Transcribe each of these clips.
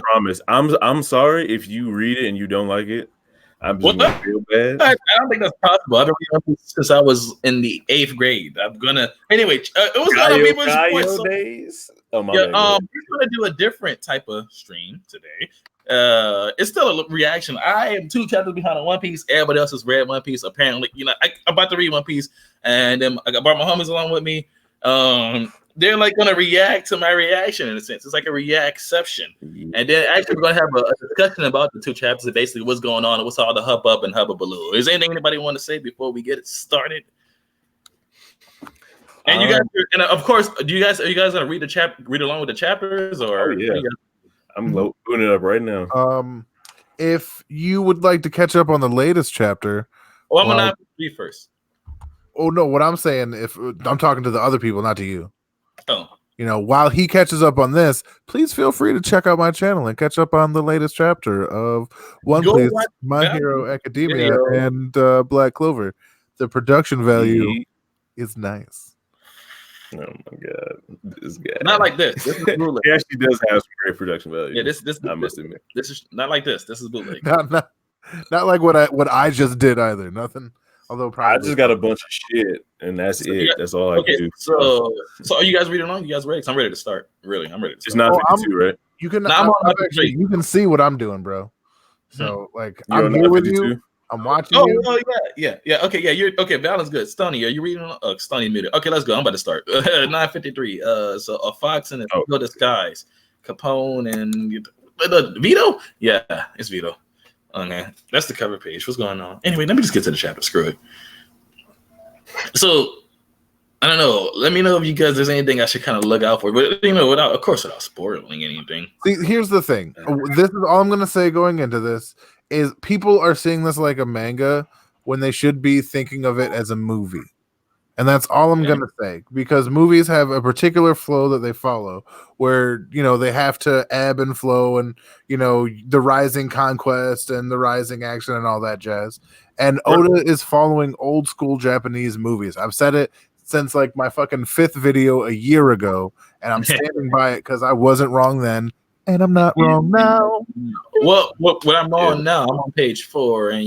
promise. I'm sorry if you read it and you don't like it. I'm just gonna feel bad. I don't think that's possible. I've been reading since I was in the 8th grade. I'm gonna anyway. It was Gaio days. Oh my bad. We're gonna do a different type of stream today. It's still a reaction. I am 2 chapters behind on One Piece. Everybody else has read One Piece. Apparently, I'm about to read One Piece, and then I brought my homies along with me. They're like gonna react to my reaction in a sense. It's like a reactception, and then actually we're gonna have a discussion about the 2 chapters, basically what's going on and what's all the hubbub and hubbubaloo. Is there anything anybody want to say before we get it started? And you guys, and of course, are you guys gonna read along with the chapters, or? Oh, yeah. I'm booting it up right now. If you would like to catch up on the latest chapter, I'm gonna read first. Oh no, what I'm saying, if I'm talking to the other people, not to you. Oh, while he catches up on this, please feel free to check out my channel and catch up on the latest chapter of One Piece, My Hero Academia, and Black Clover. The production value is nice. Oh my god, this guy! Not like this. This is bootleg. He actually does have some great production value. Yeah, this I must admit. This is not like this. This is bootleg. Not like what I just did either. Nothing. Although I just got a bunch of shit, and that's it. That's all I can do. So are you guys reading along? You guys ready? I'm ready to start. Really, I'm ready to start. It's not 52, right? You can. You can see what I'm doing, bro. So I'm here with you. I'm watching you. Oh, yeah. Okay, yeah, you're okay. Balance good. Stony, are you reading? Stony muted. Okay, let's go. I'm about to start. 9:53. So a fox in a disguise. Capone and Vito. Yeah, it's Vito. Okay, that's the cover page. What's going on? Anyway, let me just get to the chapter. Screw it. So I don't know. Let me know if you guys there's anything I should kind of look out for, but without spoiling anything. See, here's the thing. This is all I'm gonna say going into this. Is people are seeing this like a manga when they should be thinking of it as a movie. And that's all I'm going to say, because movies have a particular flow that they follow where, they have to ebb and flow and, the rising conquest and the rising action and all that jazz. And Oda is following old school Japanese movies. I've said it since like my fucking 5th video a year ago, and I'm standing by it because I wasn't wrong then. And I'm not wrong now. Well, what I'm on now, I'm on page 4, and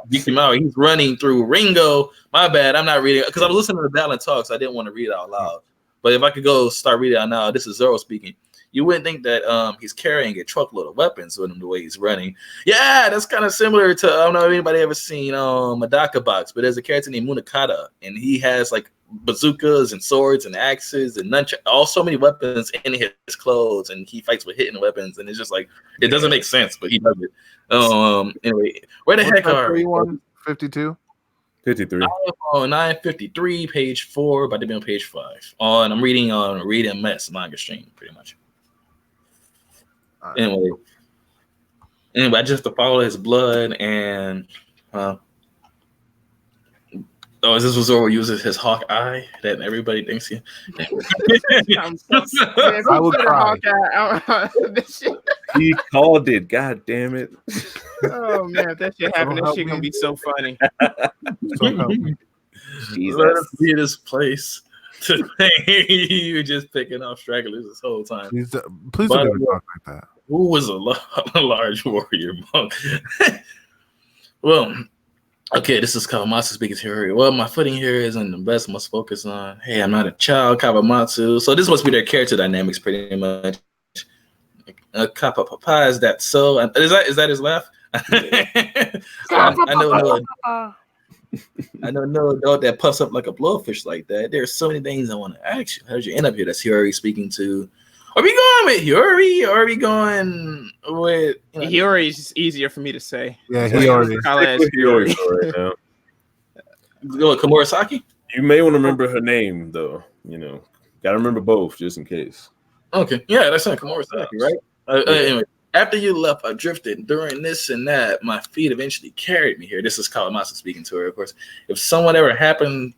Mickey Mouse, he's running through Ringo. My bad, I'm not reading because I was listening to Balin talk, so I didn't want to read it out loud. But if I could go start reading out now, this is Zoro speaking. You wouldn't think that he's carrying a truckload of weapons with him the way he's running. Yeah, that's kind of similar to I don't know if anybody ever seen Madaka Box, but there's a character named Munakata, and he has like bazookas and swords and axes and so many weapons in his clothes, and he fights with hidden weapons, and it's just like it doesn't make sense, but he does it. Anyway, where the heck are 52? 53. On 9:53, page 4, about to be on page 5. I'm reading on Read and Mess manga stream, pretty much. Anyway, I just have to follow his blood and is this what Zoro uses his hawk eye that everybody thinks he? I would cry. He called it. God damn it! Oh man, if that shit happened, that shit gonna be so funny. Jesus, let us be this place. You just picking off stragglers this whole time. Please don't talk like that. Who was a large warrior monk? Well. Okay, this is Kawamatsu speaking theory. Well, my footing here isn't the best. Must focus on, hey, I'm not a child, Kawamatsu. So this must be their character dynamics, pretty much. Kappa, is that so? Is that his laugh? I know that puffs up like a blowfish like that. There's so many things I want to ask you. How did you end up here? That's Hiyori speaking to. Are we going with Hiyori or are we going with Hiyori is just easier for me to say. Yeah, Hiyori. Hiyori right now. Go with Komurasaki? You may want to remember her name though. Gotta remember both just in case. Okay. Yeah, that's not Komurasaki, right? Anyway, after you left, I drifted. During this and that, my feet eventually carried me here. This is Kawamatsu speaking to her, of course. If something ever happens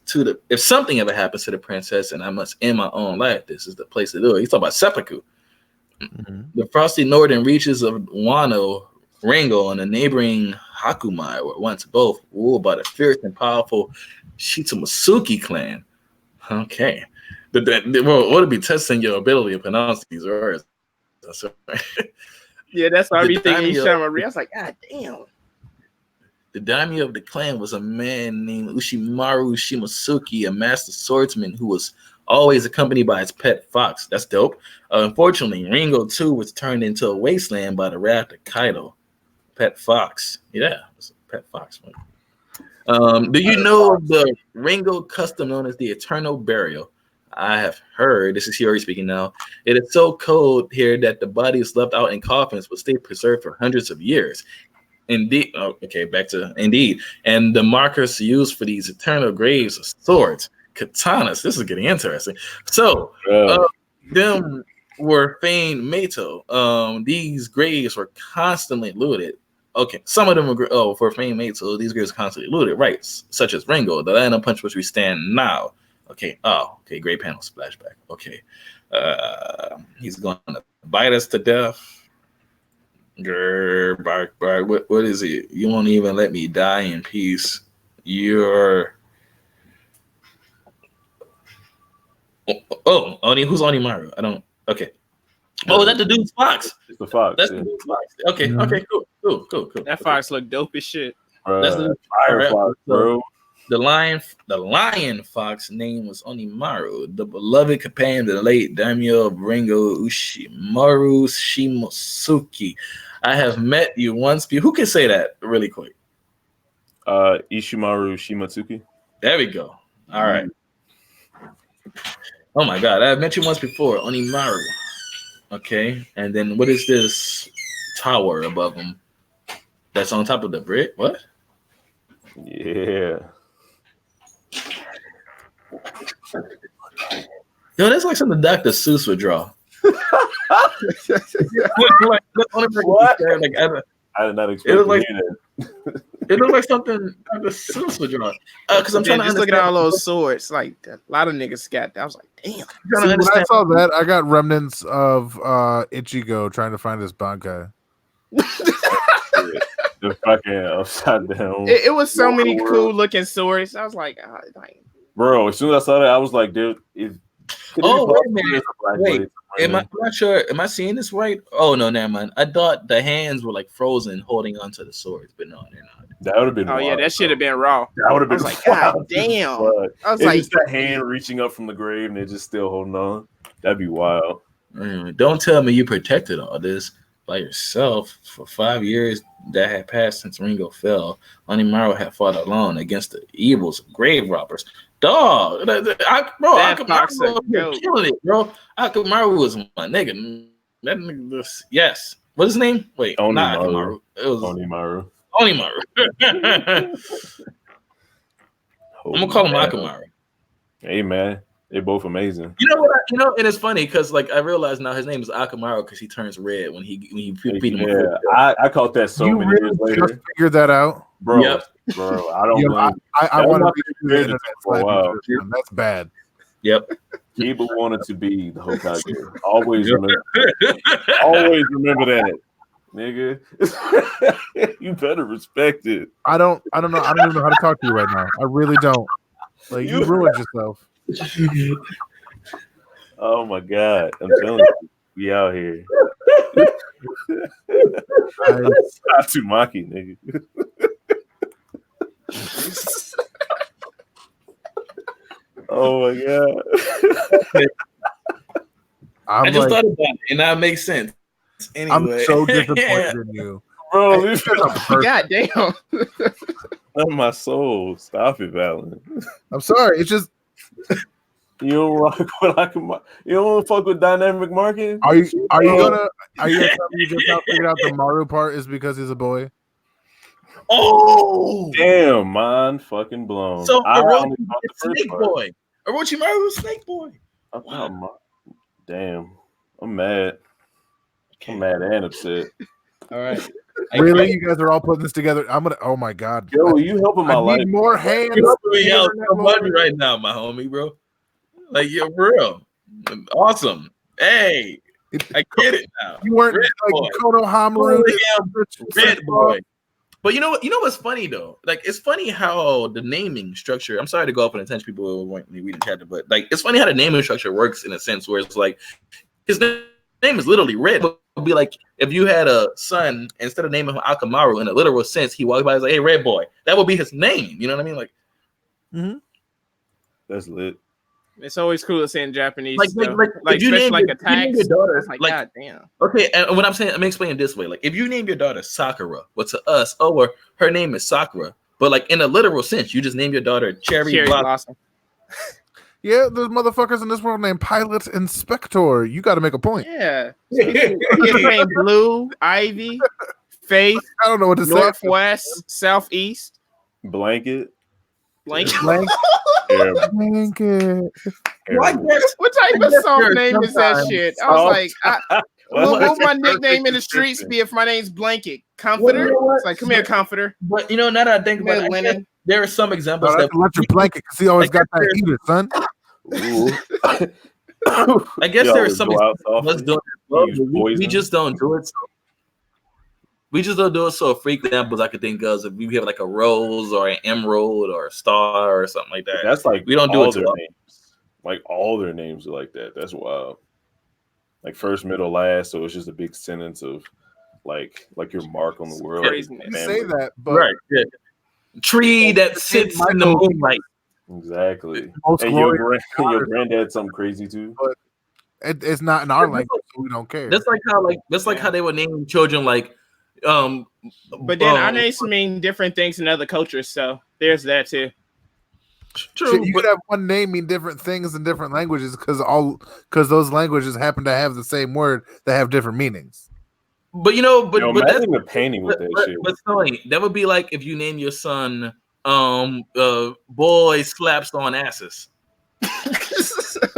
to the princess and I must end my own life, this is the place to do it. He's talking about seppuku. Mm-hmm. The frosty northern reaches of Wano, Ringo, and the neighboring Hakumai were once both ruled by the fierce and powerful Shitsumasuki clan. Okay. Well, would it be testing your ability to pronounce these words? That's right. Yeah, that's what I be The thinking. He's daimyo- showing me. I was like, God damn. The daimyo of the clan was a man named Ushimaru Shimotsuki, a master swordsman who was always accompanied by his pet fox. That's dope. Unfortunately, Ringo too was turned into a wasteland by the wrath of Kaido. Pet fox. Yeah, it's a pet fox. Man. Do you know of the Ringo custom known as the Eternal Burial? I have heard, this is Hiyori speaking now, it is so cold here that the bodies left out in coffins will stay preserved for hundreds of years. Indeed, back to indeed. And the markers used for these eternal graves are swords, katanas. This is getting interesting. So, them were famed Meito. These graves were constantly looted. Okay, some of them were for famed Meito. These graves constantly looted, right? Such as Ringo, the land of punch which we stand now. Okay. Oh, okay. Great panel splashback. Okay. He's going to bite us to death. Grr, bark, bark. What is it? You won't even let me die in peace. You're. Oh, Oni. Who's Onimaru? I don't. Okay. Oh, that's the dude's fox. It's the fox. That's the dude's fox. Okay. Okay. Cool. That fox look dope as shit. That's the fire fox, bro. The lion fox name was Onimaru, the beloved companion of the late daimyo of Ringo Ushimaru Shimotsuki. I have met you once. Who can say that really quick? Ishimaru Shimotsuki. There we go. All right. Oh my God, I've met you once before, Onimaru. Okay, and then what is this tower above him? That's on top of the brick. What? Yeah. Yo, that's like something Dr. Seuss would draw. What? I did not expect to hear that. It looked like something Dr. Seuss would draw. Because I'm trying to look at all those swords. Like a lot of niggas got that. I was like, damn. See, when I saw that, I got remnants of Ichigo trying to find his bankai. The fucking upside down. It was so many cool looking swords. I was like, bro. As soon as I saw that, I was like, dude. Wait a minute. Wait, I'm not sure. Am I seeing this right? Oh no, never mind. I thought the hands were like frozen, holding onto the swords, but no, they're not. That would have been. Oh wild, yeah, that should have been raw. That would have been. I was like, God damn. I was like, just that hand reaching up from the grave and they're just still holding on. That'd be wild. Don't tell me you protected all this by yourself for 5 years that had passed since Ringo fell. Onimaru had fought alone against the evils of grave robbers. Dog, Akamaru was killing it, bro. Akamaru was my nigga. That nigga, yes. What's his name? Wait, Onimaru. Not Akamaru. It was Onimaru. I'm gonna call him Akamaru. Hey man, they're both amazing. You know what? And it's funny because like I realize now his name is Akamaru because he turns red when he beat him. Yeah, I caught that so many years later. Just figured that out, bro. Yep. Bro, I don't. I want to be the internet for a while. That's bad. Yep. People wanted to be the Hokage. Always remember that, nigga. You better respect it. I don't know. I don't even know how to talk to you right now. I really don't. Like you ruined yourself. Oh my God. I'm telling you, we out here. Tatsumaki, nigga. Oh my God. I just thought about it and that makes sense. Anyway. I'm so disappointed in you. Bro, this is God damn. Not my soul. Stop it, Valen. I'm sorry. It's just you don't rock with you don't want to fuck with dynamic marketing. Are you gonna tell me you just now figured out the Maru part is because he's a boy? Oh damn, mind fucking blown. So Orochimaru Snake Boy. Orochimaru Snake Boy. Damn. I'm mad. I'm mad and upset. All right. Really? You guys are all putting this together. I'm gonna. Oh my God. Yo, you helping my life? Need more hands. You're helping me out so much right now, my homie, bro. Like you're real. Awesome. Hey, I get it now. You weren't Red like boy. Konohamaru. Red boy. But you know what? You know what's funny though? Like it's funny how the naming structure. I'm sorry to go off on a tangent. People won't read the chapter, but like it's funny how the naming structure works in a sense where it's like his name is literally Red. It would be like if you had a son, instead of naming him Akamaru in a literal sense, he walks by and like, "Hey, Red Boy." That would be his name. You know what I mean? Like, That's lit. It's always cool to say in Japanese. Like if you especially name like your, attacks. your daughter, Like, like God damn. okay, and what I'm saying, I'm explaining it this way. Like if you name your daughter Sakura, well to us, or her name is Sakura, but like in a literal sense, you just name your daughter Cherry Blossom. Yeah, there's motherfuckers in this world named Pilot Inspector. You got to make a point. Yeah. His name Blue, Ivy, Faith. I don't know what to say. Northwest, Southeast. Blanket. Blanket. Yeah. Blanket. What type of soft name is that shit? I was like, what would my nickname in the streets be if my name's Blanket? Comforter? It's like, come here, Comforter. But you know, now that I think about it, there are some examples that electric blanket because he always got that heater, son. I guess there are some examples. We just don't do it. We just don't do it so frequent. Examples I could think of if we have like a rose or an emerald or a star or something like that. That's like we don't do it too often. Like all their names are like that. That's wild. Like first, middle, last. So it's just a big sentence of like your mark on the world. You say that, but right? Yeah. Tree that sits in the moonlight. Exactly. And your granddad something crazy too. But it's not in our language, so we don't care. That's like how they would name children like. But then our names mean different things in other cultures, so there's that too. True, you could have one name mean different things in different languages because those languages happen to have the same word that have different meanings. But but imagine the painting with that shit. But Sony, that would be like if you name your son boy slaps on asses.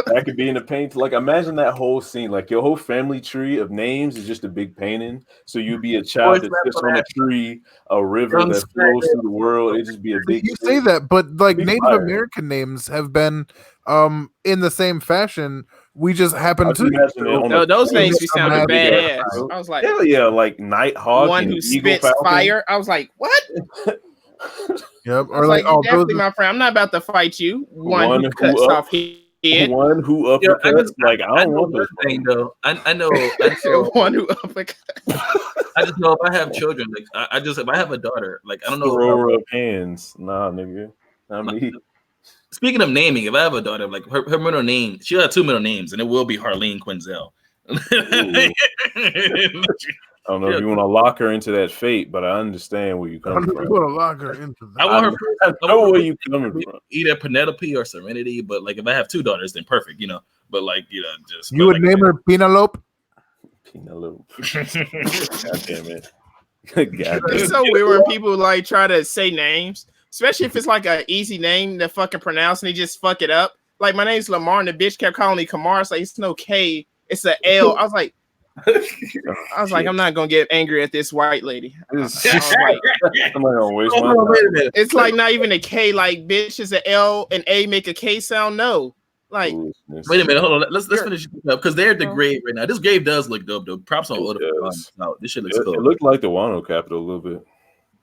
That could be in the paint. Like imagine that whole scene. Like your whole family tree of names is just a big painting. So you'd be a child that sits on a tree, a river that flows through the world. It'd just be a big. You say that, but like Native American names have been in the same fashion. We just happen to. Those names be sounding badass. I was like, hell yeah, like Nighthawk, one who spits fire. I was like, what? Yep. Or like, oh, definitely, my friend. I'm not about to fight you. One who cuts off head. One who uppercuts. I don't want this thing though. I know one who uppercuts. I just know if I have children, like if I have a daughter, like I don't know. Thrower of hands, nah, nigga, not me. Speaking of naming, if I have a daughter, like her middle name, she'll have two middle names, and it will be Harleen Quinzel. I don't know if you want to lock her into that fate, but I understand where you come from. You want to lock her into that. I know where you coming from. Either Penelope or Serenity, but like if I have two daughters, then perfect, But like just you would name her Penelope. Penelope. God damn it. It's so weird when people like try to say names, especially if it's like an easy name to fucking pronounce and they just fuck it up. Like my name's Lamar, and the bitch kept calling me Kamar. It's like it's no K, it's an L. I was like, I'm not gonna get angry at this white lady. It's like not even a K. Like bitch is an L and A make a K sound. No, like wait a minute, hold on. Let's finish up because they're at the grave right now. This grave does look dope. Though props on Oda. This shit looks cool. It looked like the Wano capital a little bit.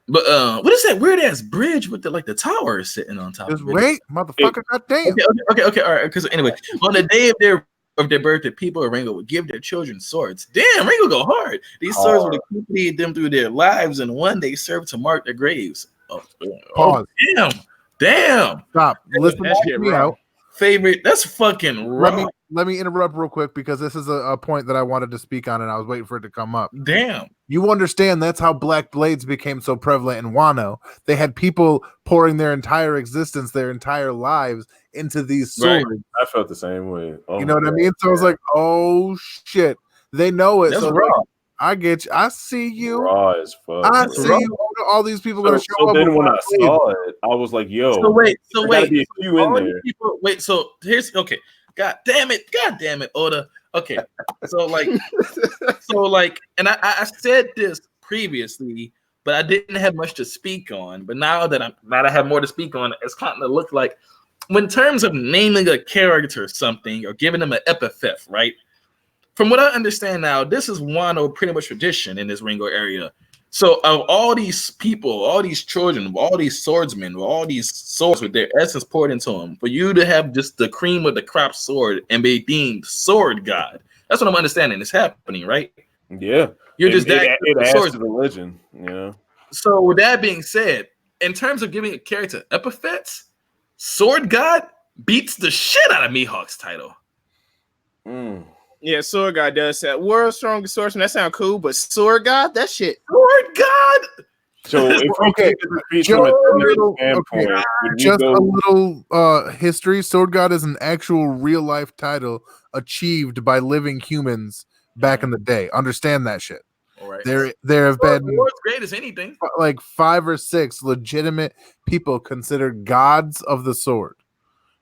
But what is that weird ass bridge with the tower sitting on top? Just wait, motherfucker! Goddamn. Okay, all right. Because anyway, on the day of their birth, the people of Ringo would give their children swords. Damn, Ringo go hard. These swords would accompany them through their lives, and one day serve to mark their graves. Pause. Damn. Stop. Listen to me out. Favorite. That's fucking wrong. Let me interrupt real quick because this is a point that I wanted to speak on, and I was waiting for it to come up. Damn. You understand that's how Black Blades became so prevalent in Wano. They had people pouring their entire existence, their entire lives into these swords. Right. I felt the same way. You know what I mean? So I was like, oh shit. They know it. That's so raw. Like, I get you. I see you. Raw as fuck. I see you. All these people gonna show up. So then when I saw it, I was like, yo. So wait. Be a few in there. Wait, so here's okay. God damn it, Oda. Okay. So and I said this previously, but I didn't have much to speak on. But now that I have more to speak on, it's kind of look like when terms of naming a character something or giving them an epithet, right? From what I understand now, this is Wano pretty much tradition in this Ringo area. So of all these people, all these children, all these swordsmen, all these swords with their essence poured into them, for you to have just the cream of the crop sword and be deemed sword god, that's what I'm understanding is happening, right? Yeah, You're just it adds sword. to the legend. Yeah. So with that being said, in terms of giving a character epithets, sword god beats the shit out of Mihawk's title. Yeah, sword god does sound world's strongest swordsman. That sound cool, but sword god, that shit. Sword god. So if Okay, just a little history. Sword God is an actual real life title achieved by living humans back in the day. Understand that shit. All right. There have been world's greatest anything. Like 5 or 6 legitimate people considered gods of the sword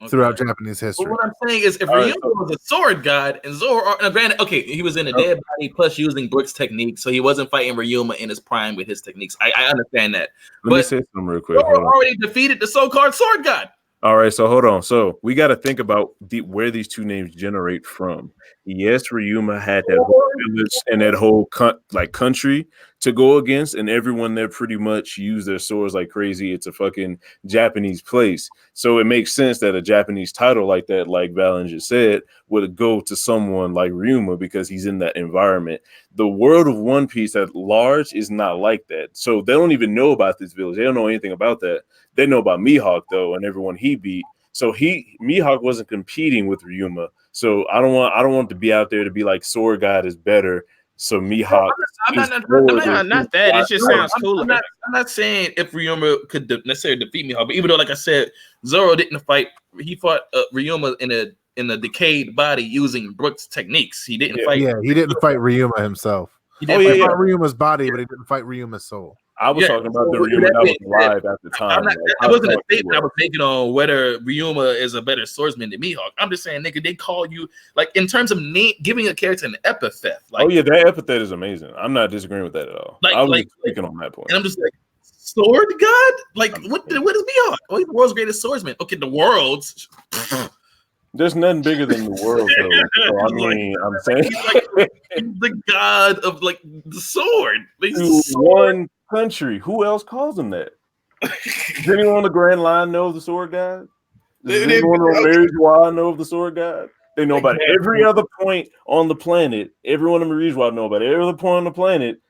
throughout Japanese history. But what I'm saying is, if Ryuma was a sword god and Zoro, granted, okay, he was in a dead body plus using Brook's technique, so he wasn't fighting Ryuma in his prime with his techniques. I understand that. Let me say something real quick. Zoro already defeated the so-called sword god. All right, so hold on. So we got to think about where these two names generate from. Yes, Ryuma had that whole village and that whole country to go against, and everyone there pretty much used their swords like crazy. It's a fucking Japanese place, so it makes sense that a Japanese title like that, like Valen just said, would go to someone like Ryuma because he's in that environment. The world of One Piece at large is not like that, so they don't even know about this village. They don't know anything about that. They know about Mihawk though, and everyone he beat. So Mihawk wasn't competing with Ryuma. So I don't want to be out there to be like sword god is better. So Mihawk. Not that. It just sounds cool. I'm not saying if Ryuma could necessarily defeat Mihawk, but even though, like I said, Zoro didn't fight. He fought Ryuma in a decayed body using Brook's techniques. He didn't fight. Yeah, he didn't fight Ryuma himself. He fought Ryuma's body, but he didn't fight Ryuma's soul. I was talking about the Ryuma that was alive at the time. That wasn't a statement I was making on whether Ryuma is a better swordsman than Mihawk. I'm just saying, nigga, they call you, like, in terms of giving a character an epithet. Like, that epithet is amazing. I'm not disagreeing with that at all. I was speaking on that point. And I'm just like, sword god? Like, what is Mihawk? Oh, he's the world's greatest swordsman. Okay, the world's. There's nothing bigger than the world, though. So, I mean, I'm saying he's the god of like the sword. One country. Who else calls him that? Does anyone on the Grand Line know of the sword god? Does anyone on Mary's Wild know of the sword god? They know about every other point on the planet. Everyone in Mary's Wild know about every other point on the planet,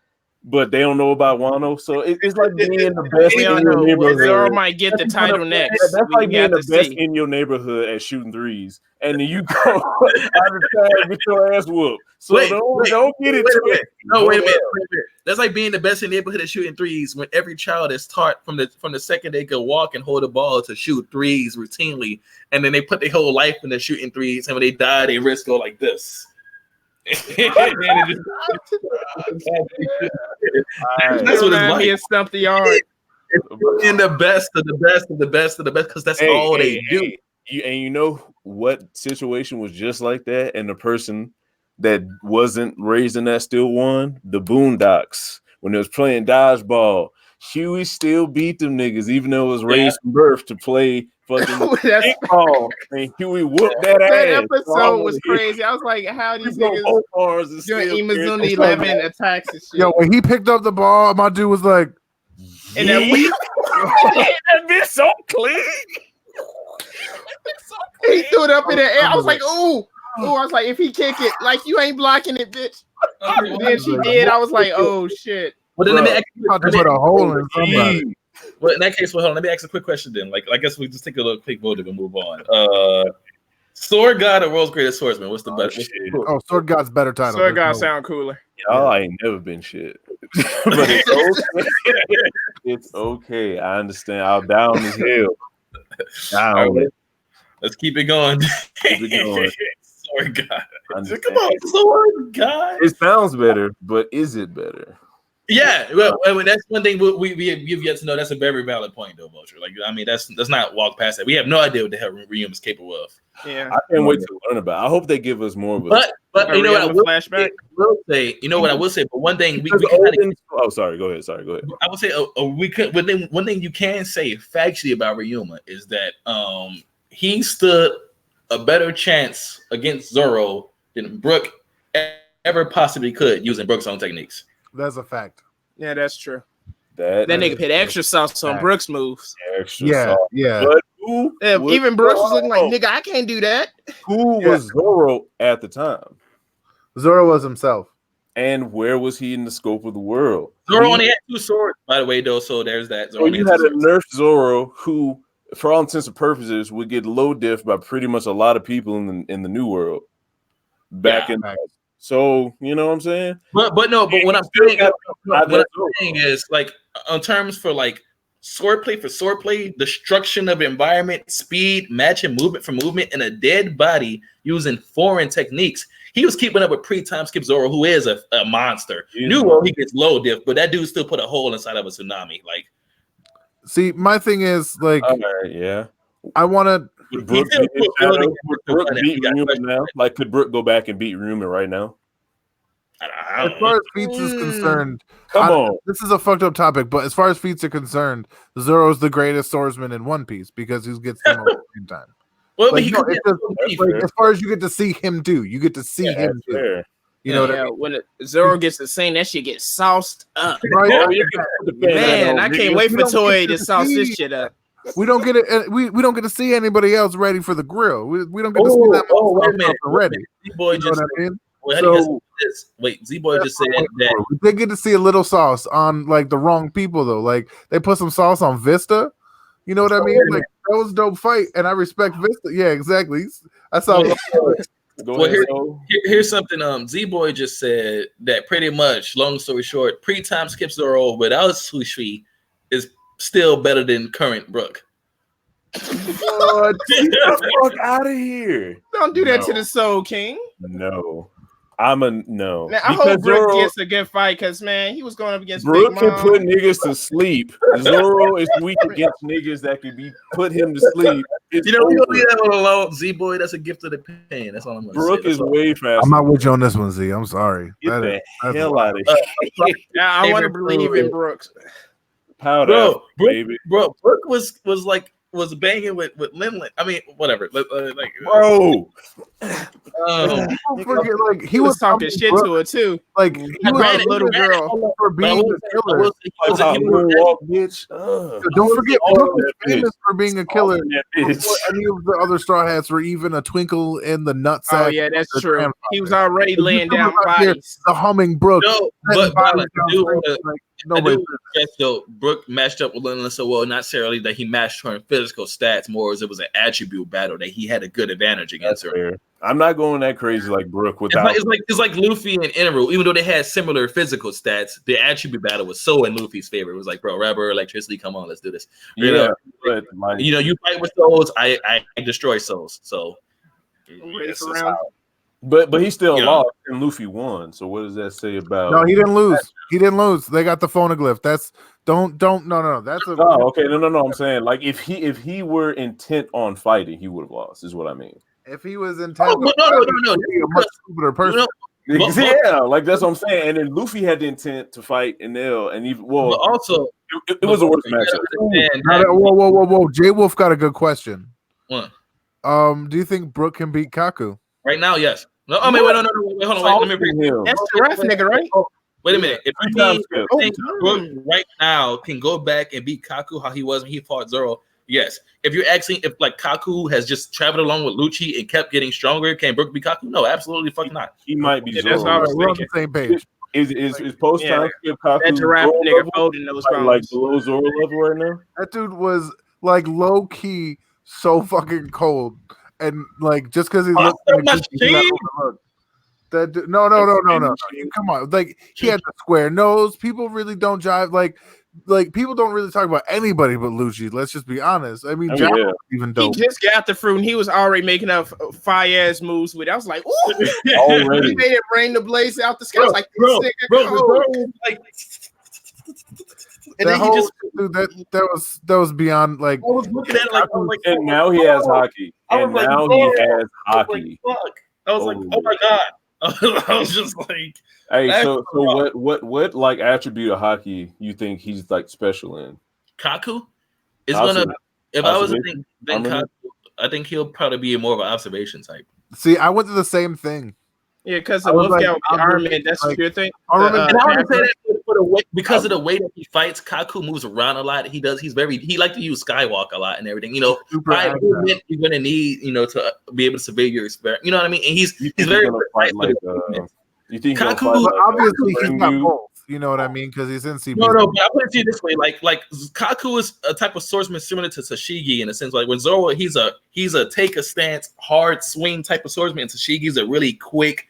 but they don't know about Wano. So it's like being the best in your neighborhood. Zoro might get the title next. That's like being the best in your neighborhood at shooting threes, and then you go out of town get your ass whooped. So don't get it twisted. No, wait a minute. That's like being the best in the neighborhood at shooting threes when every child is taught from the second they can walk and hold a ball to shoot threes routinely, and then they put their whole life into shooting threes, and when they die, their wrists go like this. That's what it's like. He stumped the yard. In the best of the best of the best of the best, because that's all they do. And you know what situation was just like that, and the person that wasn't raised in that still won? The Boondocks. When they was playing dodgeball, Huey still beat them niggas, even though it was raised from birth to play fucking kickball. And Huey whooped that ass. That episode was crazy. I was like, how these niggas doing Imazuni 11 attacks and shit. Yo, when he picked up the ball, my dude was like, and that bitch so clean. He threw it up in the air. I was like, ooh. I was like, if he kick it, like, you ain't blocking it, bitch. And then she did. I was like, oh shit. Well, then let me put a hole in somebody. Well, in that case, hold on. Let me ask a quick question then. Like, I guess we just take a little quick vote and move on. Sword God or World's Greatest Swordsman? What's the better? Sword God's better title. Sword God sound cooler. Y'all ain't never been shit. But it's okay. It's okay. I understand. I'll down as hell. Right, let's keep it going. Keep it going. Sword God. Come on, Sword God. It sounds better, but is it better? Yeah, well, that's one thing we've yet to know. That's a very valid point, though, Vulture. Like, I mean, that's not walk past that. We have no idea what the hell Ryuma is capable of. Yeah, I can't wait to learn about it. I hope they give us more of it. But you know what I will say. You know what I will say. But one thing we can sorry. Go ahead. Sorry. Go ahead. I would say we could. One thing you can say factually about Ryuma is that he stood a better chance against Zoro than Brook ever possibly could using Brook's own techniques. That's a fact. Yeah, that's true. That nigga put extra sauce on Brooks' moves. Extra Yeah, sauce. yeah. But even Brooks was looking like, nigga, I can't do that. Who was Zoro at the time? Zoro was himself. And where was he in the scope of the world? Zoro only had 2 swords, by the way, though. So there's that. So you had a nerf Zoro who, for all intents and purposes, would get low diff by pretty much a lot of people in the new world. So you know what I'm saying? But what I'm saying is like on terms for like swordplay for swordplay, destruction of environment, speed, matching movement for movement, and a dead body using foreign techniques. He was keeping up with pre-time skip Zoro, who is a monster. New World, he gets low diff, but that dude still put a hole inside of a tsunami. Like, see, my thing is like, I want to. Could Brook beat Ryuma now? Like, could Brook go back and beat Ryuma right now? As far as feats is concerned, come on. This is a fucked up topic, but as far as feats are concerned, Zoro's the greatest swordsman in One Piece because he gets them all at the same time. Well, like, as far as you get to see him do, you get to see him do. Fair. You know what I mean? When Zoro gets the scene, that shit gets sauced up. Right? Man, I can't wait for Toei to sauce this shit up. We don't get it. We don't get to see anybody else ready for the grill. We don't get to see that ready. Z-Boy just Z-Boy just said that we did get to see a little sauce on like the wrong people though. Like they put some sauce on Vista. You know what I mean? Like that was a dope fight, and I respect Vista. Yeah, exactly. I saw. Here's something. Z-Boy just said that pretty much. Long story short, pre-time skip Zoro without Sushi is still better than current Brook. Get the fuck out of here! Don't do that to the Soul King. No. No. Man, I hope Brook gets a good fight because, man, he was going up against Brook Big Mom. can put niggas to sleep. Zoro is weak against niggas that could put him to sleep. We don't leave that one alone. Z-Boy, that's a gift of the pain. That's all I'm going to say. Brook is way faster. I'm not with you on this one, Z. I'm sorry. Get the hell out of here. I want to believe in Brooks. Bro, baby. Brook was banging with Linlin. I mean, whatever. Bro, don't forget, like he was talking shit to her too. Like he was a little girl for being a killer. Bitch. Don't forget, Brook was famous for being a killer. Any of the other Straw Hats were even a twinkle in the nutsack. Oh yeah, that's true. He was already laying down bodies. The humming Brook. But Brook matched up with Linlin so well, not necessarily that he matched her in physical stats, more as it was an attribute battle that he had a good advantage against her. Fair. I'm not going that crazy like Brook without. It's like Luffy and Endeavor, even though they had similar physical stats, the attribute battle was so in Luffy's favor. It was like, bro, rubber, electricity, come on, let's do this. You you fight with souls, I destroy souls. So But he still lost and Luffy won. So what does that say about? No, he didn't lose. He didn't lose. They got the phonoglyph. That's no. That's a okay. No. I'm saying like if he were intent on fighting, he would have lost. Is what I mean. If he was intent, no, a much stupider person. Yeah, like that's what I'm saying. And then Luffy had the intent to fight Enel, and even but also it was a worse matchup. Whoa! J Wolf got a good question. What? Do you think Brook can beat Kaku right now? Yes. No. I mean, wait, hold on. Let me bring him. That's the ref nigga, right? Wait a minute. If you think Brook right now can go back and beat Kaku how he was when he fought Zoro, yes. If you're asking if like Kaku has just traveled along with Lucci and kept getting stronger, can Brook beat Kaku? No, absolutely fucking not. He might be Zoro. That's how we're on the same page. Is post time skip Kaku that giraffe nigga folding those bones. Like below Zoro level right now? That dude was like low key so fucking cold. And like just because he looked like that no. Come on, like he had the square nose. People really don't jive. Like people don't really talk about anybody but Lucci. Let's just be honest. I mean, even dope. He just got the fruit and he was already making up fire ass moves with it. I was like, ooh, already. He made it rain the blaze out the sky. I was like, like. And that was beyond like. I was looking at it like, and now he has hockey. And now he has hockey. I was like, oh my god. I was just like, hey, so what like attribute of hockey you think he's like special in? Kaku is gonna. If I was to think, then Kaku, I think he'll probably be more of an observation type. See, I went to the same thing. Yeah, because the Wolfgang Iron Man, that's like, your thing. And I would say that because of the way that he fights, Kaku moves around a lot. He like to use Skywalk a lot and everything. You know, by movement, you're gonna need, you know, to be able to survey your experience. You know what I mean? And he's very precise with his you think Kaku, obviously he's not both. You know what I mean? Because he's in CP. No, but I put it to you this way: like Kaku is a type of swordsman similar to Tashigi in a sense. Like with Zoro, he's a take a stance, hard swing type of swordsman. And Tashigi's a really quick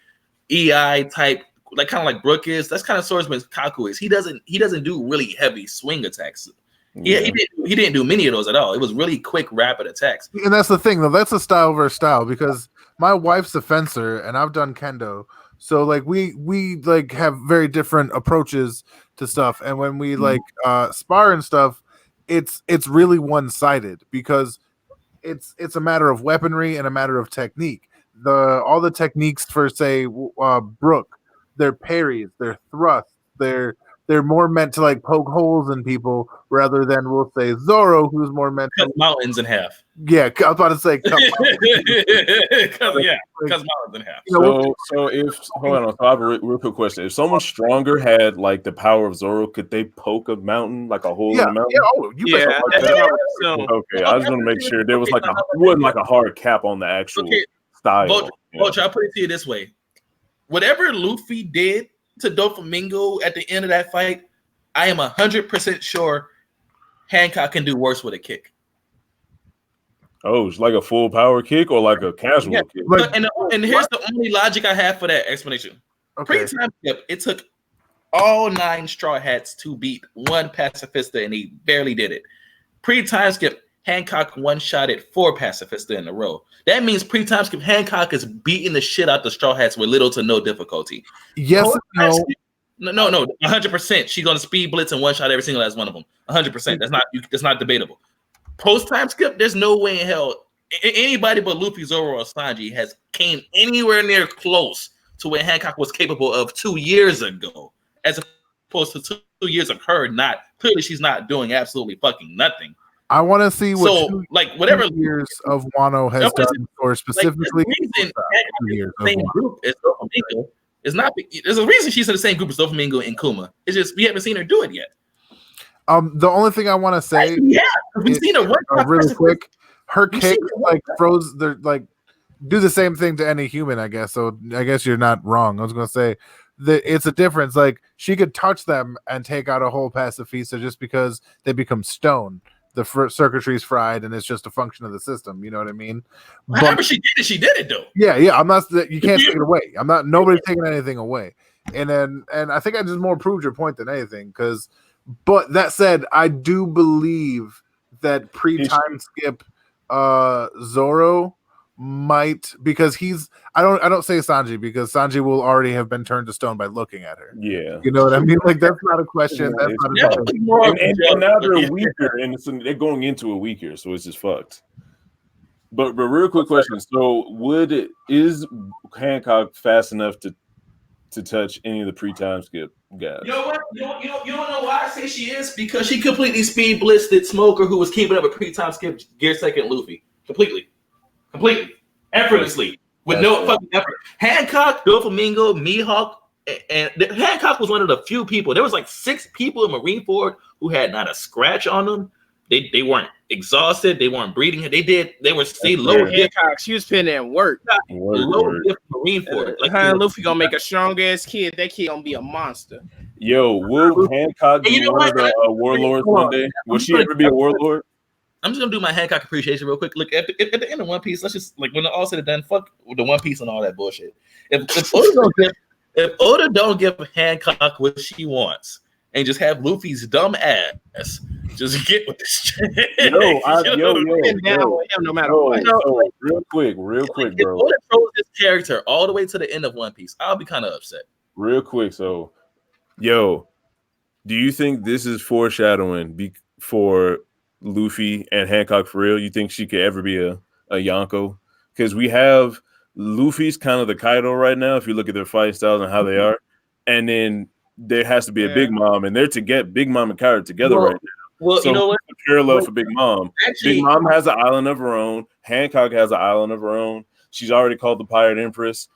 EI type, like kind of like Brook is. That's kind of swordsman Kaku is. He doesn't do really heavy swing attacks. Yeah, he didn't do many of those at all. It was really quick, rapid attacks. And that's the thing, though. That's a style versus style because my wife's a fencer and I've done kendo. So like we like have very different approaches to stuff, and when we like spar and stuff, it's really one-sided because it's a matter of weaponry and a matter of technique. All the techniques for say Brook, their parries, their thrusts, they're more meant to like poke holes in people rather than we'll say Zoro, who's more meant to cut mountains in half. Yeah, I was about to say cut mountains in half. So if hold on, so I have a real quick question. If someone stronger had like the power of Zoro, could they poke a mountain, like a hole in the mountain? Okay, I was gonna make sure there was like it wasn't like a hard cap on the actual style. Vulture, I'll put it to you this way: whatever Luffy did to Doflamingo at the end of that fight, I am 100% sure Hancock can do worse with a kick. Oh, it's like a full power kick or like a casual kick. And here's the only logic I have for that explanation. Pre-time skip, it took all 9 Straw Hats to beat one Pacifista, and he barely did it. Pre-time skip, Hancock one-shotted 4 Pacifista in a row. That means pre-time skip, Hancock is beating the shit out the Straw Hats with little to no difficulty. Yes, no, 100%. She's gonna speed blitz and one-shot every single last one of them. 100%. That's not debatable. Post-time skip, there's no way in hell anybody but Luffy, Zoro, or Sanji has came anywhere near close to what Hancock was capable of 2 years ago, as opposed to 2 years of her not. Clearly, she's not doing absolutely fucking nothing. I want to see what whatever years of Wano has done, or specifically the reason same group as Doflamingo is not. There's a reason she's in the same group as Doflamingo and Kuma. It's just we haven't seen her do it yet. The only thing I want to say, we've seen her really quick. Her kicks like froze. They're like do the same thing to any human, I guess. So I guess you're not wrong. I was gonna say that it's a difference. Like she could touch them and take out a whole Pacifista just because they become stone. The circuitry is fried, and it's just a function of the system. You know what I mean? However, she did it though. Yeah. I'm not. You can't take it away. I'm not. Nobody's taking anything away. And I think I just more proved your point than anything. Because, but that said, I do believe that pre-time skip Zoro might, because he's. I don't say Sanji because Sanji will already have been turned to stone by looking at her. Yeah, you know what I mean. Like that's not a question. That's not a question. And now they're weaker, and they're going into a weaker, so it's just fucked. But real quick question: so is Hancock fast enough to touch any of the pre-time skip guys? You know what? You don't know why I say she is? Because she completely speed blitzed Smoker, who was keeping up with pre-time skip Gear Second Luffy completely, effortlessly. With no fucking effort. Hancock, Doflamingo, Mihawk, and Hancock was one of the few people. There was like 6 people in Marineford who had not a scratch on them. They weren't exhausted. They weren't breathing. They low Hancock. She was putting in work. Low diff Marineford. Luffy gonna make a strong ass kid. That kid gonna be a monster. Yo, will Hancock be one of the warlords one day? Will she ever be a warlord? I'm just gonna do my Hancock appreciation real quick. Look at the end of One Piece. Let's just like when all said and done, fuck the One Piece and all that bullshit. If Oda don't give Hancock what she wants and just have Luffy's dumb ass just get with this shit. No matter what. Real quick, bro. If Oda throws this character all the way to the end of One Piece, I'll be kind of upset. Real quick, do you think this is foreshadowing for Luffy and Hancock for real? You think she could ever be a Yonko? Because we have Luffy's kind of the Kaido right now, if you look at their fight styles and how they are. And then there has to be a Big Mom, and they're to get Big Mom and Kaido together right now. Well, so you know what? Parallel for Big Mom. Big Mom has an island of her own. Hancock has an island of her own. She's already called the Pirate Empress.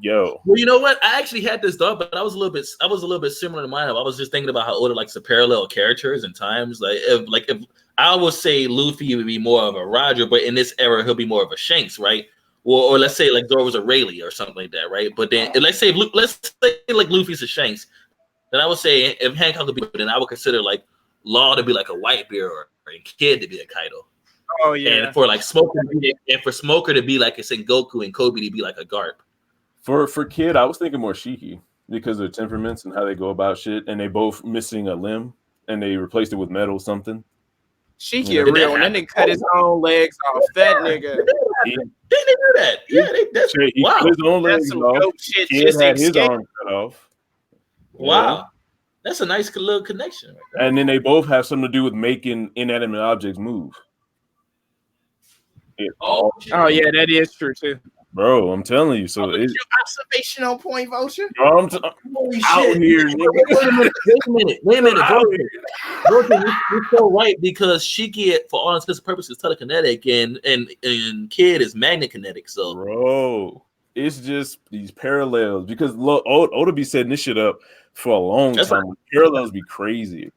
Yo. Well, you know what? I actually had this thought, but I was a little bit similar to mine. I was just thinking about how Oda likes to parallel characters and times. If I would say Luffy would be more of a Roger, but in this era he'll be more of a Shanks, right? Or let's say like Zoro was a Rayleigh or something like that, right? But then let's say like Luffy's a Shanks, then I would say if Hancock would be, then I would consider like Law to be like a Whitebeard or Kid to be a Kaido. Oh yeah. And for like Smoker to be like a Sengoku and Kobe to be like a Garp. For Kid, I was thinking more Shiki because of their temperaments and how they go about shit, and they both missing a limb and they replaced it with metal something. Shiki a real one. That nigga cut his own legs off. That nigga. Didn't they do that? Yeah, that's he wow. cut his own That's legs some off. dope shit. Kid Just had his escape. arm cut off. Wow. That's a nice little connection. Right there. And then they both have something to do with making inanimate objects move. Oh yeah, that is true too. Bro, I'm telling you. So it's your observation on point, Vulture. I'm Holy out shit. here, nigga. Wait a minute. Out here. You're so right because Shiki, for all intents and purposes, is telekinetic and Kid is magnet kinetic. So, Bro, it's just these parallels because look, Oda be setting this shit up for a long time. Parallels be crazy.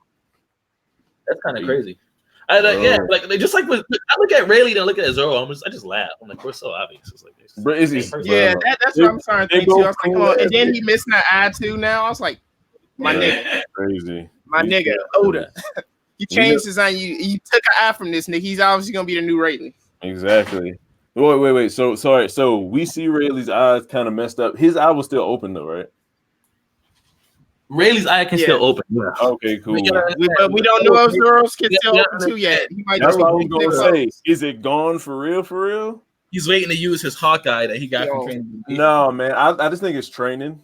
that's kind of crazy. Just like when I look at Rayleigh and I look at Zoro, I just laugh. I'm like, we're so obvious. It's like this. Bro, Yeah, that's what I'm trying to think too. I was like, come on. And then he missing an eye too now. I was like, my nigga, crazy. my nigga, Oda. You changed his eye. You took an eye from this nigga. He's obviously gonna be the new Rayleigh. Exactly. Wait. So sorry. So we see Rayleigh's eyes kind of messed up. His eye was still open though, right? Rayleigh's eye can still open. Yeah. Okay, cool. But we don't know if Zoro's can still open too yet. He might That's just what I be was gonna say. Is it gone for real? For real? He's waiting to use his Hawkeye that he got from training. No, man. I just think it's training.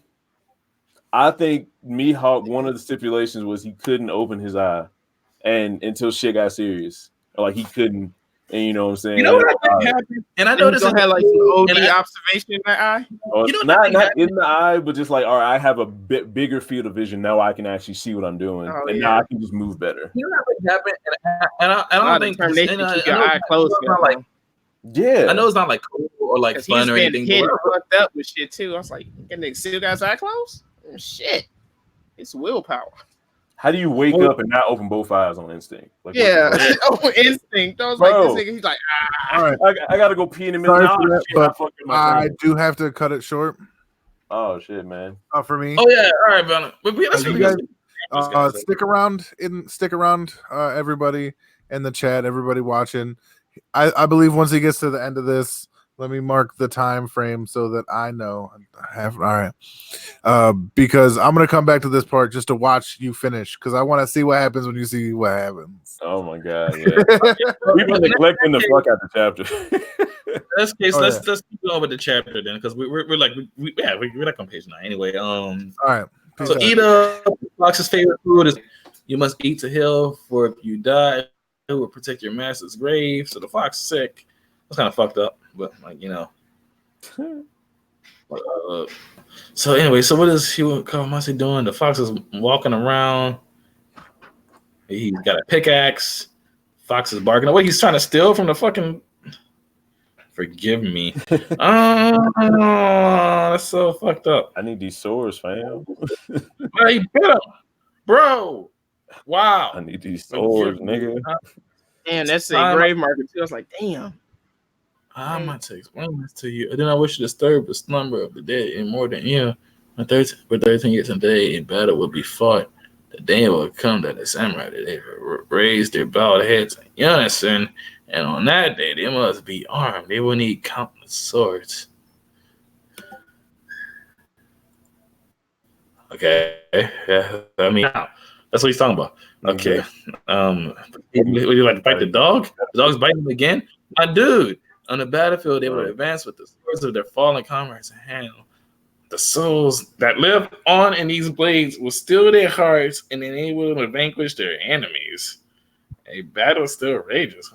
I think Mihawk, one of the stipulations was he couldn't open his eye, and until shit got serious, like he couldn't. And you know what I'm saying? You know what I think happened? And I know this had like some OD observation in that eye. You know, not in the eye, but just like, all right, I have a bit bigger field of vision now. I can actually see what I'm doing, and now I can just move better. You know what happened? And I don't think keep your eye closed. Yeah, I know it's not like cool or like fun or anything. He's fucked up with shit too. I was like, that nigga still got his eye closed? Oh, shit, it's willpower. How do you wake up and not open both eyes on instinct? Like, instinct. I was like, this nigga, he's like, all right, I gotta go pee in a minute. I do have to cut it short. Oh shit, man. For me. Oh yeah, all right, man. That's really good. Stick around, everybody in the chat, everybody watching. I believe once he gets to the end of this, let me mark the time frame so that I know. All right, because I'm gonna come back to this part just to watch you finish because I want to see what happens when you see what happens. Oh my god, yeah. We've been neglecting the fuck out the chapter. Let's keep going with the chapter then because we're like on page 9 anyway. All right. So Ida, Fox's favorite food is you must eat to heal, for if you die, it will protect your master's grave. So the fox is sick. That's kind of fucked up, but like you know. So anyway, so what is Kawamasa doing? The fox is walking around. He's got a pickaxe. Fox is barking away. He's trying to steal from the fucking. Forgive me. That's so fucked up. I need these swords, fam. He bit him, bro. Wow. I need these swords, nigga. Damn, that's a grave marker too. I was like, damn. I'm going to explain this to you. And then I wish to disturb the slumber of the dead in more than for 13 years and day in battle will be fought. The day will come that the samurai that they raise their bowed heads in unison, and on that day they must be armed. They will need countless swords. Okay, yeah, I mean that's what he's talking about. Okay, would you like to fight the dog? The dog's biting him again, my dude. On the battlefield, they would advance with the swords of their fallen comrades in hand. The souls that live on in these blades will steal their hearts and enable them to vanquish their enemies. A battle still rages.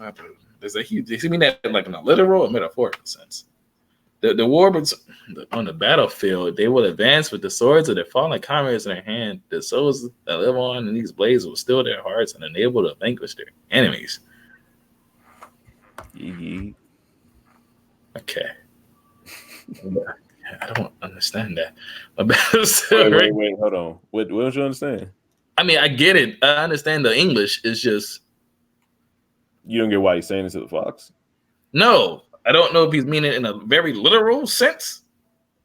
Does he mean that like in a literal or metaphorical sense? The war on the battlefield, they will advance with the swords of their fallen comrades in their hand. The souls that live on in these blades will steal their hearts and enable them to vanquish their enemies. Okay. I don't understand that. Wait, hold on. What don't you understand? I mean, I get it. I understand the English. It's just You don't get why he's saying it to the fox. no. I don't know if he's meaning it in a very literal sense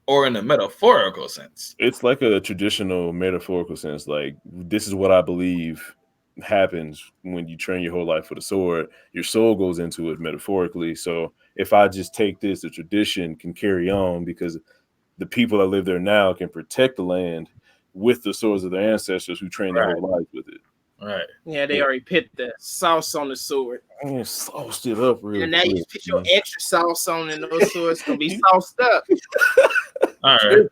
or in a metaphorical sense. It's like a traditional metaphorical sense. Like, this is what I believe happens when you train your whole life for the sword. Your soul goes into it metaphorically. So if I just take this, the tradition can carry on because the people that live there now can protect the land with the swords of their ancestors who trained their whole life with it. Right. Yeah, they already put the sauce on the sword. And sauced it up real And now you quick, put your man. extra sauce on, and those swords gonna be sauced up. All right.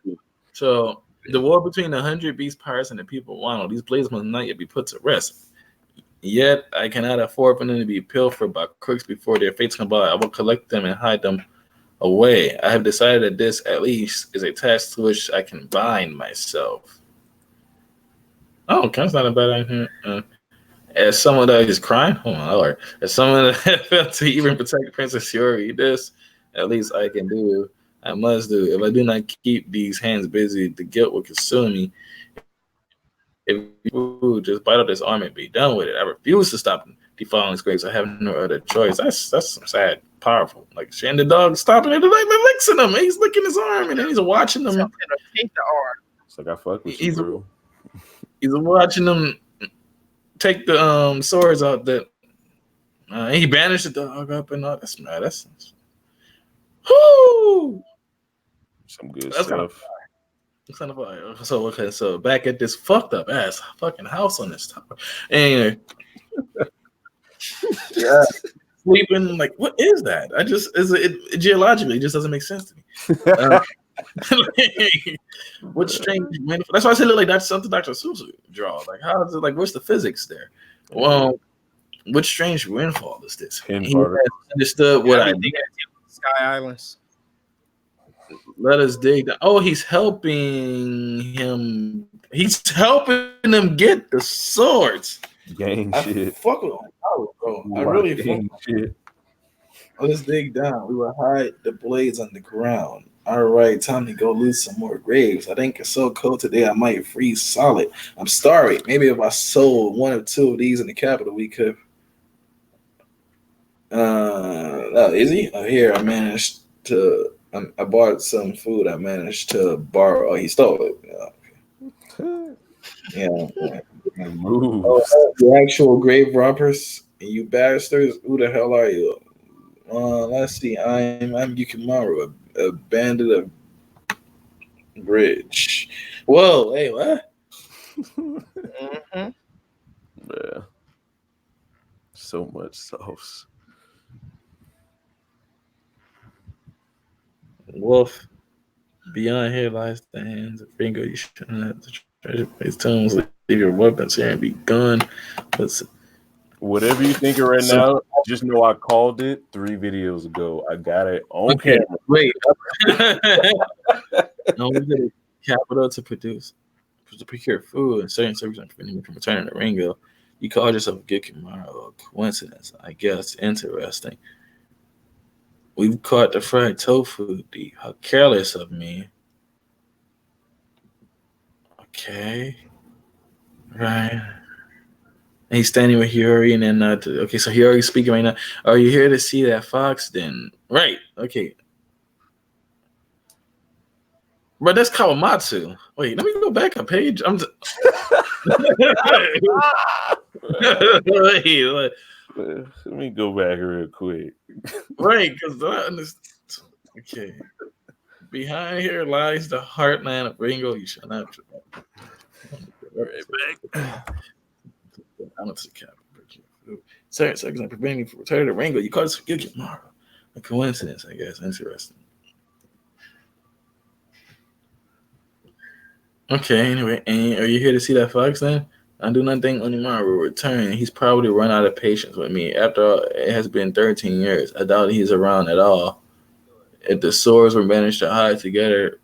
So the war between the 100 Beast Pirates and the people of Wano, these blades must not yet be put to rest. Yet I cannot afford for them to be pilfered by crooks before their fates come by. I will collect them and hide them away. I have decided that this, at least, is a task to which I can bind myself. Oh, okay, that's not a bad idea. As someone that is crying, hold on, Lord. As someone that failed to even protect Princess Shiori, this, at least I can do. I must do. If I do not keep these hands busy, the guilt will consume me. If you just bite off this arm and be done with it, I refuse to stop defiling his grace. I have no other choice. That's some sad, powerful. Like, and the dog stopping it, like licking him. He's licking his arm, and then he's watching them. Take the arm. It's like, I fuck with you, bro. He's watching them take the swords out. That he banished the dog up and all. That's mad. That's whoo. Some good That's stuff. Kind of fire. So okay, so back at this fucked up ass fucking house on this topic. Anyway, yeah, sleeping. Like, what is that? It geologically, it just doesn't make sense to me. What strange? That's why I said look like that's something Dr. Seuss would draw. Like, how is it? Like, what's the physics there? Well, what strange windfall is this? He understood what I think. Sky Islands. Let us dig down. Oh, he's helping him. He's helping them get the swords. Gang shit. Fuck with him, bro. I really fuck shit. Let's dig down. We will hide the blades on the ground. All right, time to go loot some more graves. I think it's so cold today I might freeze solid. I'm sorry. Maybe if I sold one or two of these in the capital, we could. Is he? Oh, here I managed to. I bought some food. I managed to borrow. Oh, he stole it. Yeah. The actual grave robbers. You bastards. Who the hell are you? Let's see. I'm Yukimaru, a bandit of Bridge. Whoa, hey, what? Yeah. So much sauce. Wolf, beyond here lies the hands of Ringo. You shouldn't have to treasure place tombs. Leave your weapons here and be gone. Whatever you're thinking right now, just know I called it 3 videos ago. I got it on camera. Wait. No, we did a capital to procure food and certain services preventing me from returning to Ringo. You called yourself a good Kimura. Coincidence, I guess. Interesting. We've caught the fried tofu thief. How careless of me. Okay. Right. And he's standing with Hiyori and then okay, so Hiyori's speaking right now. Are you here to see that fox then? Right. Okay. But that's Kawamatsu. Wait, let me go back a page. Wait. Let me go back real quick. Right, because I understand. Okay. Behind here lies the heartland of Ringo. You shall not. Right back. I'm going to the capital. Certain seconds are preventing me from returning to Ringo. You call this Yukimaru. A coincidence, I guess. Interesting. Okay, anyway. And are you here to see that fox then? I do not think Onimaru will return. He's probably run out of patience with me. After all, it has been 13 years. I doubt he's around at all. If the swords we managed to hide together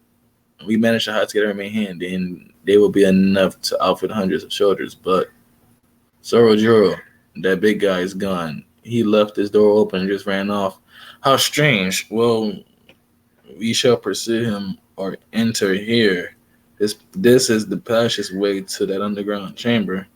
in my hand, then they will be enough to outfit hundreds of soldiers. But Sorojuro, that big guy, is gone. He left his door open and just ran off. How strange. Well, we shall pursue him or enter here. This is the fastest way to that underground chamber.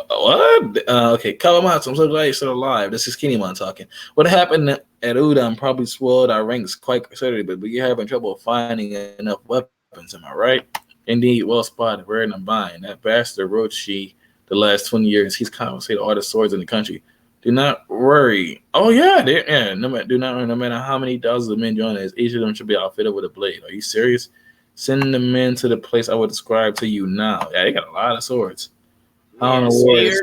What? Okay, Kawamatsu, I'm so glad you're still alive. This is Kinemon talking. What happened at Udon probably swelled our ranks quite considerably, but you're having trouble finding enough weapons, am I right? Indeed, well spotted. We're in a bind. That bastard Rochi, the last 20 years, he's confiscated all the swords in the country. Do not worry. Oh, yeah. No matter how many thousands of men join us, each of them should be outfitted with a blade. Are you serious? Send the men to the place I will describe to you now. Yeah, they got a lot of swords. I don't know where.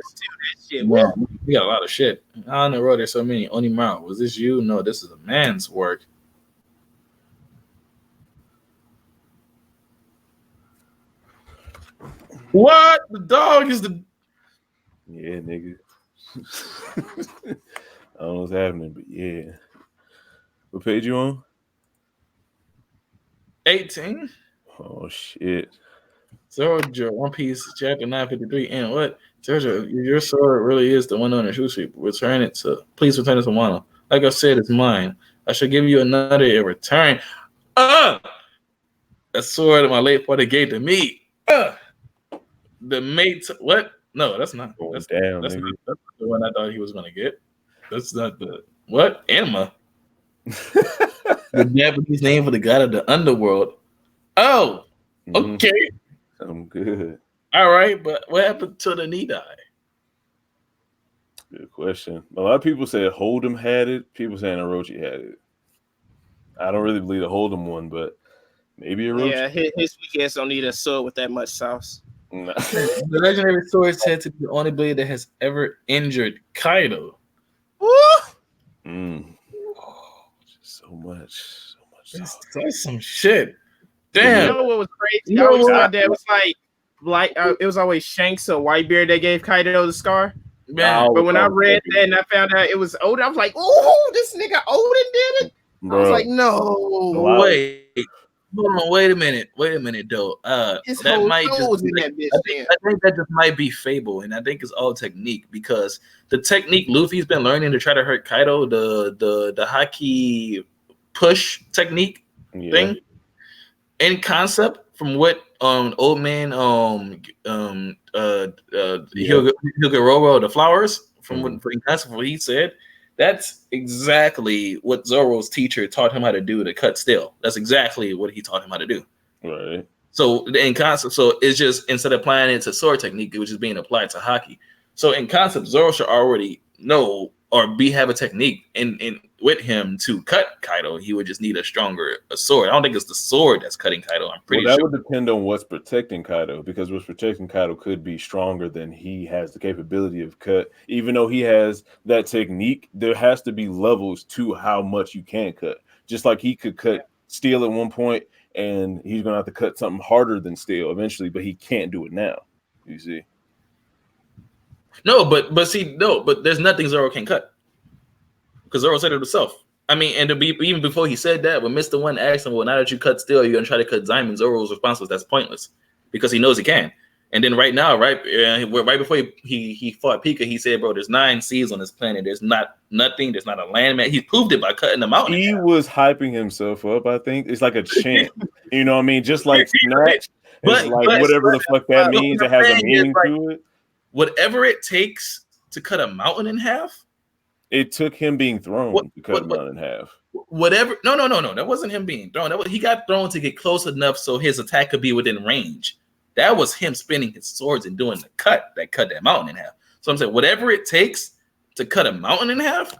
We got a lot of shit. I don't know where there's so many. Onimaru, was this you? No, this is a man's work. What? The dog is the. Yeah, nigga. I don't know what's happening, but yeah. What page you on? 18. Oh shit. Zorojo, One Piece, chapter 953. And what? Zorojo, your sword really is the one on the shoe sheet. Please return it to Wano. Like I said, it's mine. I should give you another in return. A sword my late father gave to me. The mate. What? No, that's not. That's not the one I thought he was gonna get. That's not the what? Anima. The Japanese name for the god of the underworld. Oh, okay. I'm good. All right, but what happened to the Nidai? Good question. A lot of people said Hold'em had it. People saying Orochi had it. I don't really believe the Hold'em one, but maybe Orochi. Yeah, his weak ass don't need a sword with that much sauce. Nah. The legendary sword said to be the only blade that has ever injured Kaido. So much. That's some shit. Damn. You know what was crazy? My dad was like it was always Shanks or Whitebeard that gave Kaido the scar. Man, but when I read that and I found out it was Oden, I was like, "Oh, this nigga Oden did it." Bro. I was like, "No, wait, hold on, wait a minute, though. That might just I think that just might be fable, and I think it's all technique because the technique Luffy's been learning to try to hurt Kaido, the haki push technique thing, in concept from what old man Higuroro the flowers from what in concept what he said. That's exactly what Zoro's teacher taught him how to do to cut steel. That's exactly what he taught him how to do. Right. So in concept, so it's just instead of applying it to sword technique, it was just being applied to haki. So in concept, Zoro should already know or have a technique in with him to cut Kaido. He would just need a sword. I don't think it's the sword that's cutting Kaido. I'm pretty sure. That would depend on what's protecting Kaido, because what's protecting Kaido could be stronger than he has the capability of cut. Even though he has that technique, there has to be levels to how much you can cut. Just like he could cut steel at one point, and he's going to have to cut something harder than steel eventually, but he can't do it now. You see? No, but there's nothing Zoro can cut. Because Zoro said it himself. I mean, and even before he said that, when Mr. One asked him, well, now that you cut steel, you're going to try to cut diamond, Zoro's response was, that's pointless. Because he knows he can. And then right now, right before he fought Pika, he said, bro, there's 9 seas on this planet. There's not nothing. There's not a landmass. He proved it by cutting the mountain. He was hyping himself up, I think. It's like a chant. You know what I mean? Just like Snatch. But whatever the fuck that means, it has a meaning to it. Whatever it takes to cut a mountain in half. It took him being thrown to cut a mountain in half. Whatever. No. That wasn't him being thrown. He got thrown to get close enough so his attack could be within range. That was him spinning his swords and doing the cut that cut that mountain in half. So I'm saying whatever it takes to cut a mountain in half,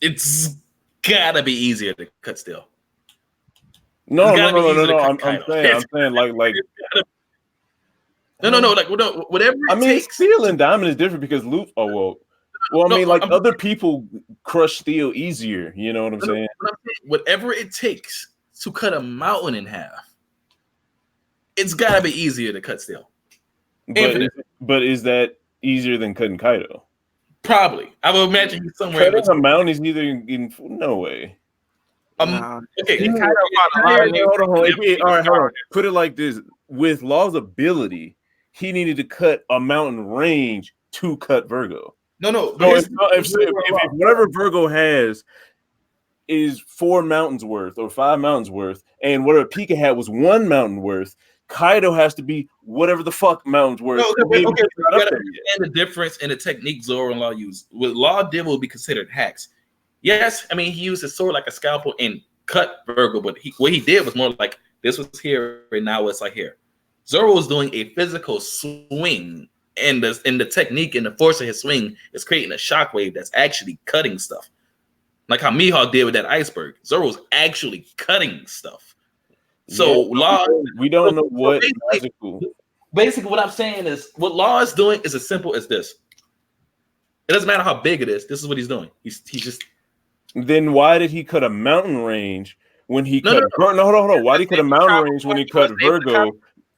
it's gotta be easier to cut steel. No. I'm saying like. No. Like whatever. I mean, steel and diamond is different because other people crush steel easier. You know what I'm saying? Whatever it takes to cut a mountain in half, it's gotta be easier to cut steel. But is that easier than cutting Kaido? Probably. I would imagine he's somewhere. Cutting a mountain is either in no way. Okay. Hold on. Put it like this: with Law's ability, he needed to cut a mountain range to cut Virgo. No. If whatever Virgo has is 4 mountains worth or 5 mountains worth, and whatever Pika had was 1 mountain worth, Kaido has to be whatever the fuck mountains worth. Okay. You gotta understand the difference in the technique Zoro and Law used. What Law did will be considered hacks. Yes, I mean he used his sword like a scalpel and cut Virgo, but what he did was more like this was here and now it's like here. Zoro was doing a physical swing, and the technique and the force of his swing is creating a shockwave that's actually cutting stuff. Like how Mihawk did with that iceberg. Zoro's actually cutting stuff. So Law, we don't know what magical. Basically, what I'm saying is what Law is doing is as simple as this. It doesn't matter how big it is. This is what he's doing. He's just. Then why did he cut a mountain range when he cut? No, hold on. Why did he cut a mountain range when he cut Virgo,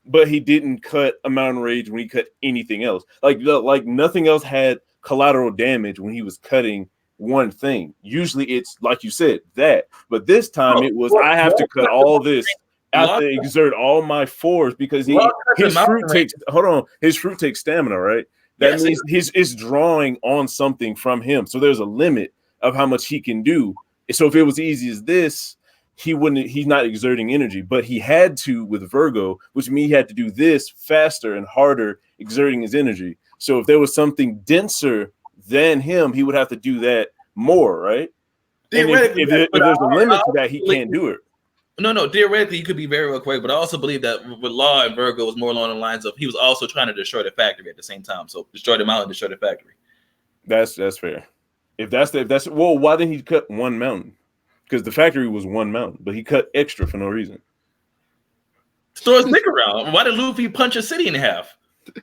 but he didn't cut a mountain range when he cut anything else? Like nothing else had collateral damage when he was cutting one thing. Usually it's like you said that, but this time it was I have to cut all this. I have to exert all my force because his fruit takes stamina, right? That means it's drawing on something from him. So there's a limit of how much he can do. So if it was easy as this, he's not exerting energy, but he had to with Virgo, which means he had to do this faster and harder, exerting his energy. So if there was something denser than him, he would have to do that more, right? And if there's a limit to that, he can't do it. No. Theoretically, you could be very well correct, but I also believe that with Law and Virgo was more along the lines of he was also trying to destroy the factory at the same time. So destroy the mountain, destroy the factory. That's fair. If that's why didn't he cut 1 mountain? Because the factory was 1 mountain, but he cut extra for no reason. Throw his dick around. Why did Luffy punch a city in half?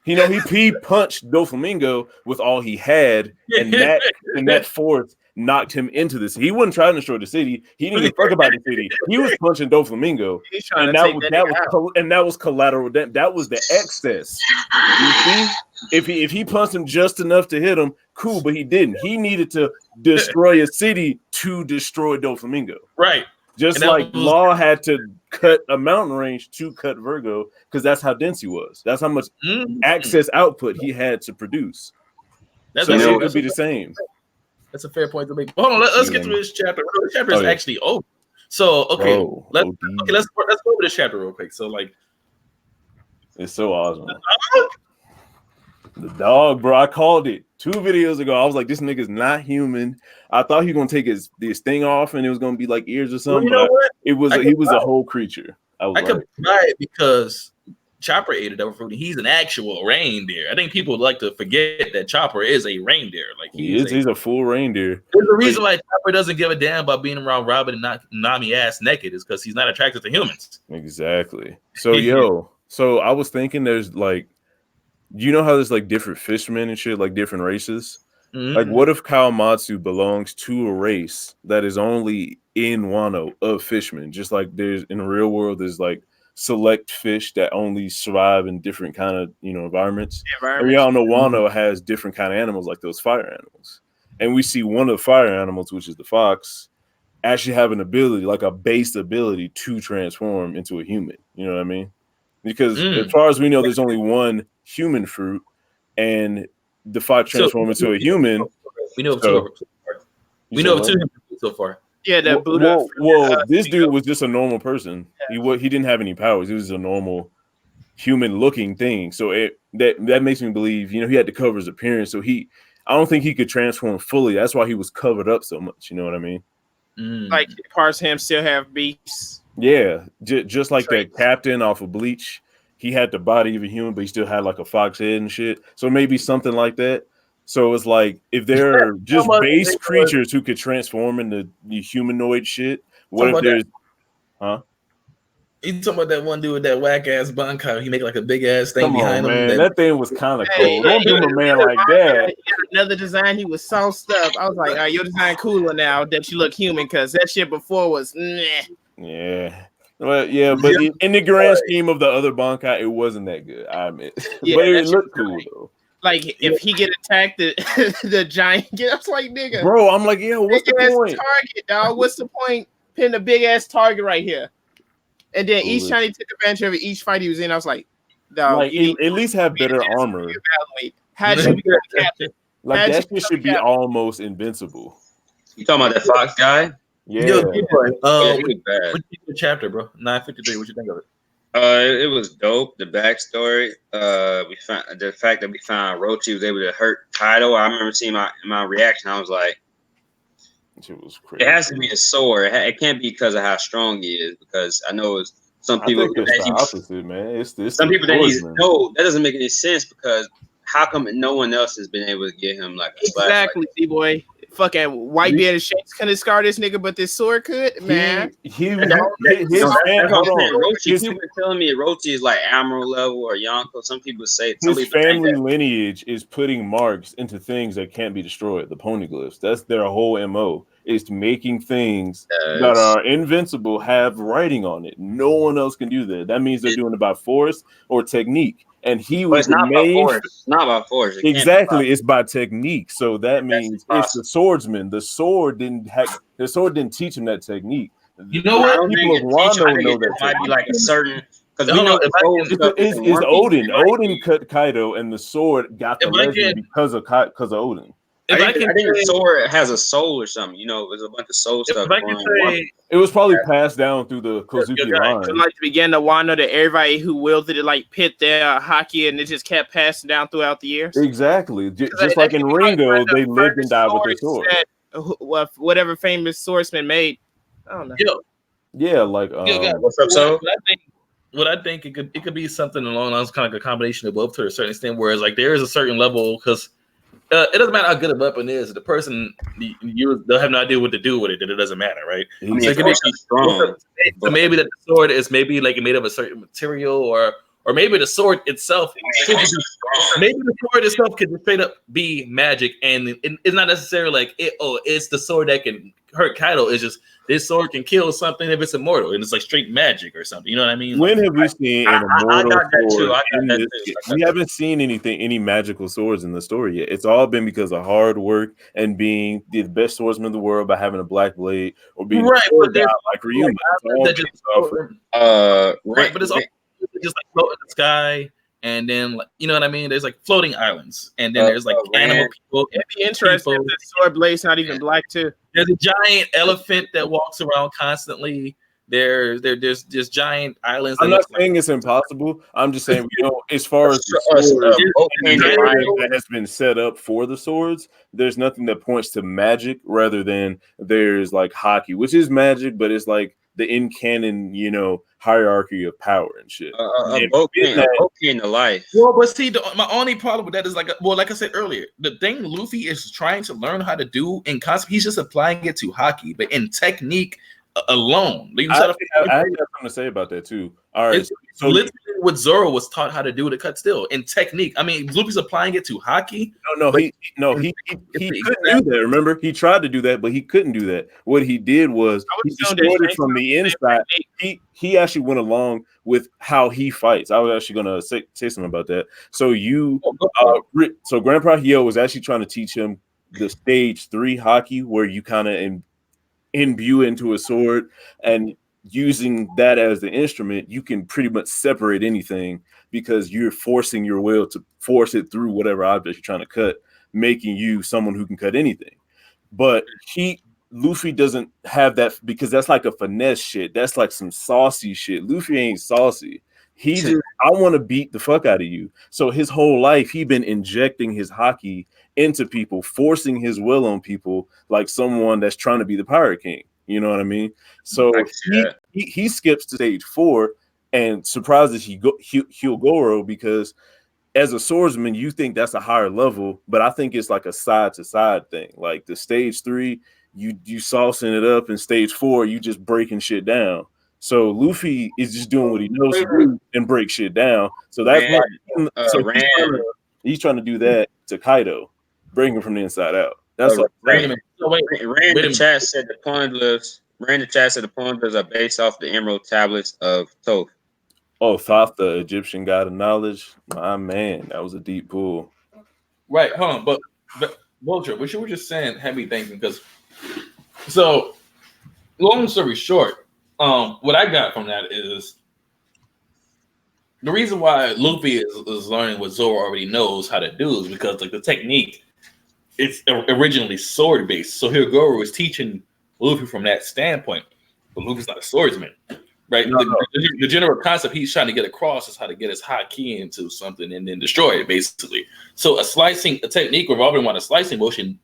He punched Doflamingo with all he had, and that force knocked him into the city. He wasn't trying to destroy the city. He didn't even fuck about the city. He was punching Doflamingo, and that was collateral. That was the excess. You see, if he punched him just enough to hit him, cool. But he didn't. He needed to destroy a city to destroy Doflamingo. Right. Just like Law had to cut a mountain range to cut Virgo, because that's how dense he was. That's how much access output he had to produce. That's it would be the same. That's a fair point to make. Hold on, let's get through this chapter. This chapter is actually over. So let's go over this chapter real quick. So it's so awesome. The dog, bro. I called it 2 videos ago. I was like, this nigga's not human. I thought he was gonna take his thing off and it was gonna be like ears or something. Well, you know what? He was a whole creature. I could buy it because Chopper ate a devil fruit. He's an actual reindeer. I think people would like to forget that Chopper is a reindeer. Like he's a full reindeer. There's a reason why Chopper doesn't give a damn about being around Robin and not Nami ass naked is because he's not attracted to humans. Exactly. So so I was thinking there's like, you know how there's like different fishermen and shit, like different races? Mm-hmm. Like what if Kawamatsu belongs to a race that is only in Wano of fishermen? Just like there's in the real world, there's like select fish that only survive in different kind of environments. And we all know Wano has different kind of animals, like those fire animals. And we see one of the fire animals, which is the fox, actually have an ability, like a base ability to transform into a human. You know what I mean? Because as far as we know, there's only one human fruit, and the fox transform into a human. We know of 2. We know of 2 so far. Yeah, that Buddha. This dude was just a normal person. Yeah. He didn't have any powers. He was a normal human-looking thing. So that makes me believe, he had to cover his appearance. So I don't think he could transform fully. That's why he was covered up so much. You know what I mean? Like parts of him still have beasts. Yeah, just like that captain off of Bleach. He had the body of a human, but he still had like a fox head and shit. So maybe something like that. So it's like if there are just base creatures who could transform into the humanoid shit, what if there's You talking about that one dude with that whack ass bankai? He make like a big ass thing behind him. That thing was kind of cool. Don't do a man like that. Another design, he was sauced up. I was like, all right, your design cooler now that you look human, because that shit before was Yeah. Well, yeah, but in the grand scheme of the other bankai, it wasn't that good. I admit, yeah, but it looked cool though. Like if he get attacked, the giant gets like nigga. Bro, I'm like, yeah, what's the point? Target, dog. What's the point? Pin a big ass target right here. And then each time he took advantage of it, each fight he was in, I was like, dog, like, at least have better armor. How'd you become captain? Like that shit should be almost invincible. You talking about that Fox guy? Yeah. Yo, bad. What chapter, bro? 953. What you think of it? It was dope. The backstory. We found the fact that we found Orochi was able to hurt Kaido. I remember seeing my reaction. I was like, it was crazy. It has to be a sword. It can't be because of how strong he is. Because I know some people. I think it's the opposite, man. It's some people that he's no. That doesn't make any sense because how come no one else has been able to get him like a exactly, D-boy. Fucking white bearded Shanks couldn't scar this nigga, but this sword could, man. People been telling me Orochi is like Admiral level or Yonko. Some people say his family lineage is putting marks into things that can't be destroyed. The poneglyphs. That's their whole MO. Is making things that are invincible have writing on it. No one else can do that. That means they're doing it by force or technique. And he was not by force. It's not by force. Exactly, it's by technique. So that means it's the swordsman. The sword didn't teach him that technique. You know what? People of Wano know that. Might be like a certain because we know it's Odin. Odin cut Kaido, and the sword got the legend because of Odin. I think the sword has a soul or something. You know, there's a bunch of soul stuff going on. It was probably passed down through the Kozuki line. So like to begin to Wano that everybody who wielded it like pit their hockey and it just kept passing down throughout the years. Exactly. Just like in Ringo, they lived and died with their sword. Whatever famous swordsman made. I don't know. Yeah, like what's up, so? What I think it could be something along those kind of a combination of both to a certain extent, whereas like there is a certain level because it doesn't matter how good a weapon is. The person they'll have no idea what to do with it. That it doesn't matter, right? I mean, so it could be strong. So maybe that the sword is maybe like made of a certain material, or maybe the sword itself. Maybe the sword itself could straight up be magic, and it's not necessarily like it's the sword that can hurt Kaido. It's just this sword can kill something if it's immortal, and it's like straight magic or something. You know what I mean? When have we seen an immortal sword? We haven't seen any magical swords in the story yet. It's all been because of hard work and being the best swordsman in the world by having a black blade or being right, a guy like Ryuma. Right, but it's all just like float in the sky. And then, you know what I mean? There's like floating islands, and then there's like animal people. It'd be interesting if the sword blade's not even black too. There's a giant elephant that walks around constantly. There's giant islands. I'm not saying it's impossible. I'm just saying, as far as the sword that has been set up for the swords, there's nothing that points to magic rather than there's like hockey, which is magic, but it's like the in canon, hierarchy of power and shit. In the life. Well, but see, my only problem with that is like I said earlier, the thing Luffy is trying to learn how to do in concept, he's just applying it to hockey, but in technique alone. I have something to say about that too. All right, so literally what Zoro was taught how to do to cut steel in technique. I mean, Luffy's applying it to hockey. He couldn't do that. Remember, he tried to do that, but he couldn't do that. What he did was he destroyed it from the inside. He actually went along with how he fights. I was actually going to say something about that. So so Grandpa Hio was actually trying to teach him the stage 3 hockey, where you kind of imbue into a sword, and using that as the instrument, you can pretty much separate anything because you're forcing your will to force it through whatever object you're trying to cut, making you someone who can cut anything. But Luffy doesn't have that because that's like a finesse shit. That's like some saucy shit. Luffy ain't saucy. He just, I want to beat the fuck out of you. So his whole life, he been injecting his hockey into people, forcing his will on people like someone that's trying to be the Pirate King. You know what I mean? So he skips to stage 4 and surprises Hyogoro because as a swordsman, you think that's a higher level, but I think it's like a side-to-side thing. Like the stage 3, you saucing it up, and stage 4, you just breaking shit down. So Luffy is just doing what he knows to do and break shit down. So that's why he's trying to do that to Kaido, bring him from the inside out. That's what Rand in the chat said the poneglyphs are based off the emerald tablets of Thoth. Oh, Thoth, the Egyptian god of knowledge. My man, that was a deep pull. Right, hold on, but Vulture, what you were just saying had me thinking because so long story short, what I got from that is the reason why Luffy is learning what Zoro already knows how to do is because like the technique it's originally sword based. So Hyogoro was teaching Luffy from that standpoint, but Luffy's not a swordsman, right? The general concept he's trying to get across is how to get his haki into something and then destroy it, basically. So a technique revolving around a slicing motion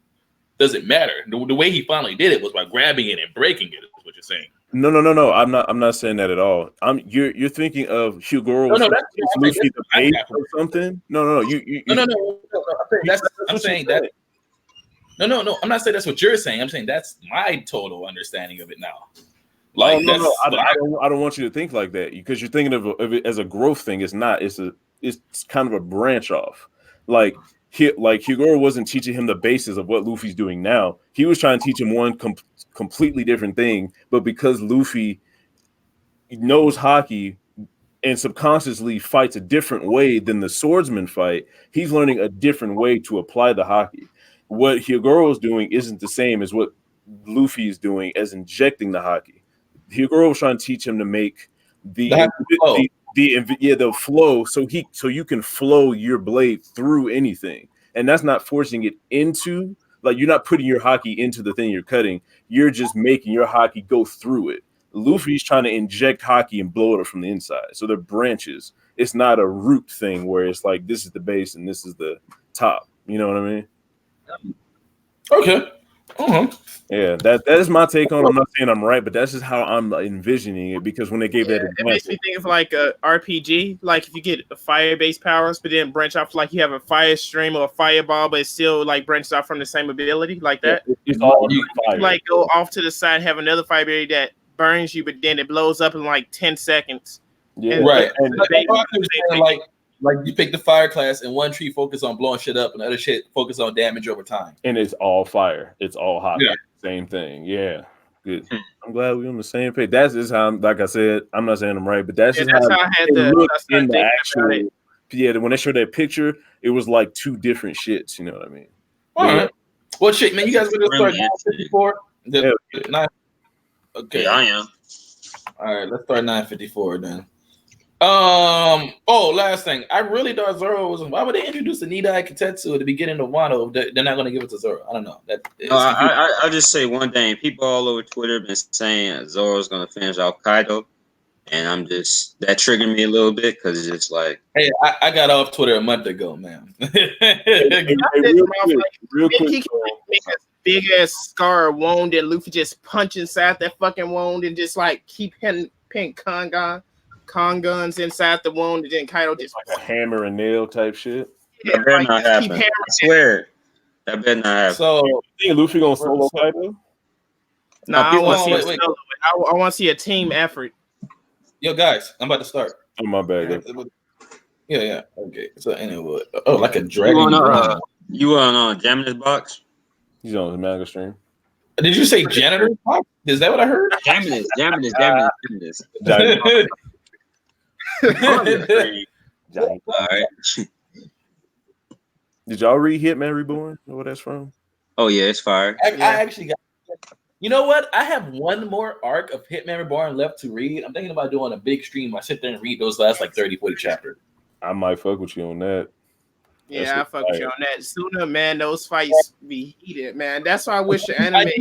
doesn't matter. The way he finally did it was by grabbing it and breaking it. Is what you're saying? No. I'm not saying that at all. You're thinking of Hyogoro. No, that's Luffy the base or something. No. I'm saying that. No. I'm not saying that's what you're saying. I'm saying that's my total understanding of it now. Like, I don't want you to think like that because you're thinking of it as a growth thing. It's not. It's kind of a branch off. Like Hyogoro wasn't teaching him the basis of what Luffy's doing now. He was trying to teach him one completely different thing. But because Luffy knows haki and subconsciously fights a different way than the swordsman fight, he's learning a different way to apply the haki. What Hyogoro is doing isn't the same as what Luffy is doing as injecting the haki. Hyogoro was trying to teach him to make the flow so you can flow your blade through anything. And that's not forcing it into, like, you're not putting your haki into the thing you're cutting. You're just making your haki go through it. Luffy's trying to inject haki and blow it up from the inside. So they're branches. It's not a root thing where it's like this is the base and this is the top. You know what I mean? Okay. Uh-huh. Yeah, that is my take on it. I'm not saying I'm right, but that's just how I'm envisioning it because when they gave that example, it makes me think of like a RPG. Like if you get fire-based powers, but then branch off, like you have a fire stream or a fireball, but it's still like branches off from the same ability, like that. It's all fire. Like go off to the side, have another fire ability that burns you, but then it blows up in like 10 seconds. Yeah, right. Like you pick the fire class and one tree focus on blowing shit up and the other shit focus on damage over time. And it's all fire. It's all hot. Yeah. Same thing. Yeah. Good. I'm glad we're on the same page. That's just how, like I said, I'm not saying I'm right, but that's just how I had in the actual. Yeah, when they showed that picture, it was like two different shits. You know what I mean? All right. Well, shit, man, you guys ready to start 9:54? Okay, yeah, I am. All right, let's start 9:54 then. Last thing. I really thought Zoro was. Why would they introduce the Nidai Kitetsu at the beginning of Wano? They're not going to give it to Zoro. I don't know. I'll just say one thing. People all over Twitter have been saying Zoro's going to finish out Kaido, and that triggered me a little bit because it's just like, hey, I got off Twitter a month ago, man. real quick. He can make a big ass scar wound, and Luffy just punch inside that fucking wound and just like keep hitting Con guns inside the wound, and then Kaido just like a hammer and nail type shit. Yeah, that better not happen. I swear, that better not happen. So, you think Luffy gonna solo Kaido? No, I want to see a solo. I want to see a team effort. Yo, guys, I'm about to start. Oh, my bad. Yeah. Okay. So anyway, like a dragon. You on Jamina's box? He's on the manga stream. Did you say janitor box? Is that what I heard? Jamina's. All right. Did y'all read Hitman Reborn? Know where that's from? Oh yeah, it's fire. I actually got. You know what? I have one more arc of Hitman Reborn left to read. I'm thinking about doing a big stream. I sit there and read those last like 30, 40 chapters. I might fuck with you on that. Yeah, I fuck with you on that. Sooner, man, those fights be heated, man. That's why I wish the anime. I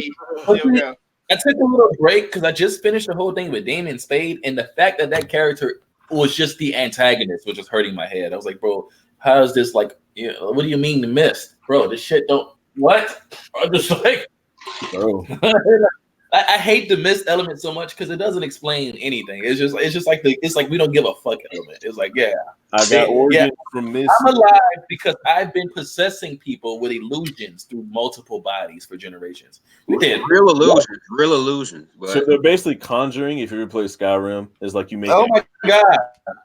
took a little break because I just finished the whole thing with Damon Spade, and the fact that character was just the antagonist, which was hurting my head. I was like, bro, how is this like? What do you mean the mist, bro? This shit don't. What? I'm just like, bro. I hate the mist element so much because it doesn't explain anything. It's just like we don't give a fuck element. It's like, yeah, I got origin from this. I'm alive because I've been possessing people with illusions through multiple bodies for generations. We did real illusions. But... So they're basically conjuring. If you ever play Skyrim, it's like you make. Oh my god!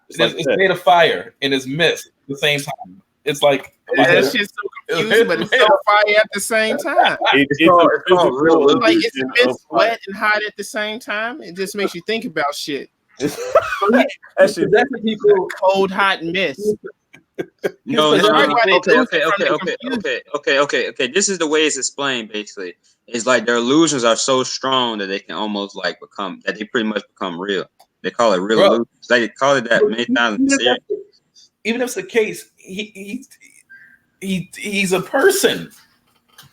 It's made of fire and it's mist at the same time. It's like that shit's so confusing, but it's so fire at the same time. It's called real illusion. Like it's a bit wet and hot at the same time. It just makes you think about shit. That's the people cold, hot mist. No. Okay. This is the way it's explained. Basically, it's like their illusions are so strong that they can almost like become that they pretty much become real. They call it real illusions. They call it that many times in the series. Even if it's the case, he's a person.